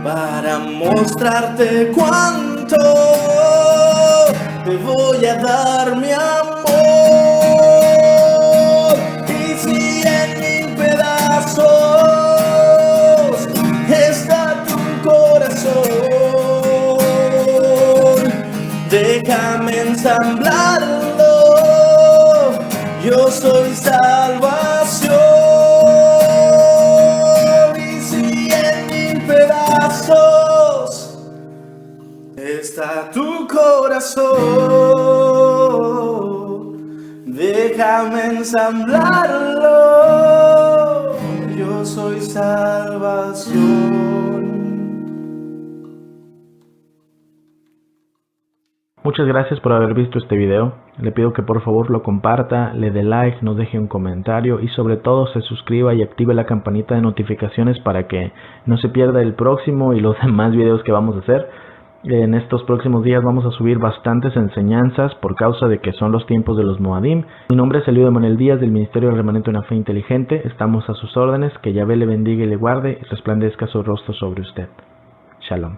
para mostrarte cuánto te voy a dar mi amor. Y si en 1000 pedazos está tu corazón, déjame ensamblarlo, yo soy salvación. Y si en 1000 pedazos está tu corazón, déjame ensamblarlo, yo soy salvación. Muchas gracias por haber visto este video. Le pido que por favor lo comparta, le dé like, nos deje un comentario y sobre todo se suscriba y active la campanita de notificaciones para que no se pierda el próximo y los demás videos que vamos a hacer. En estos próximos días vamos a subir bastantes enseñanzas por causa de que son los tiempos de los Moadim. Mi nombre es Eliud Emanuel Díaz del Ministerio del Remanente de una Fe Inteligente. Estamos a sus órdenes. Que Yahvé le bendiga y le guarde y resplandezca su rostro sobre usted. Shalom.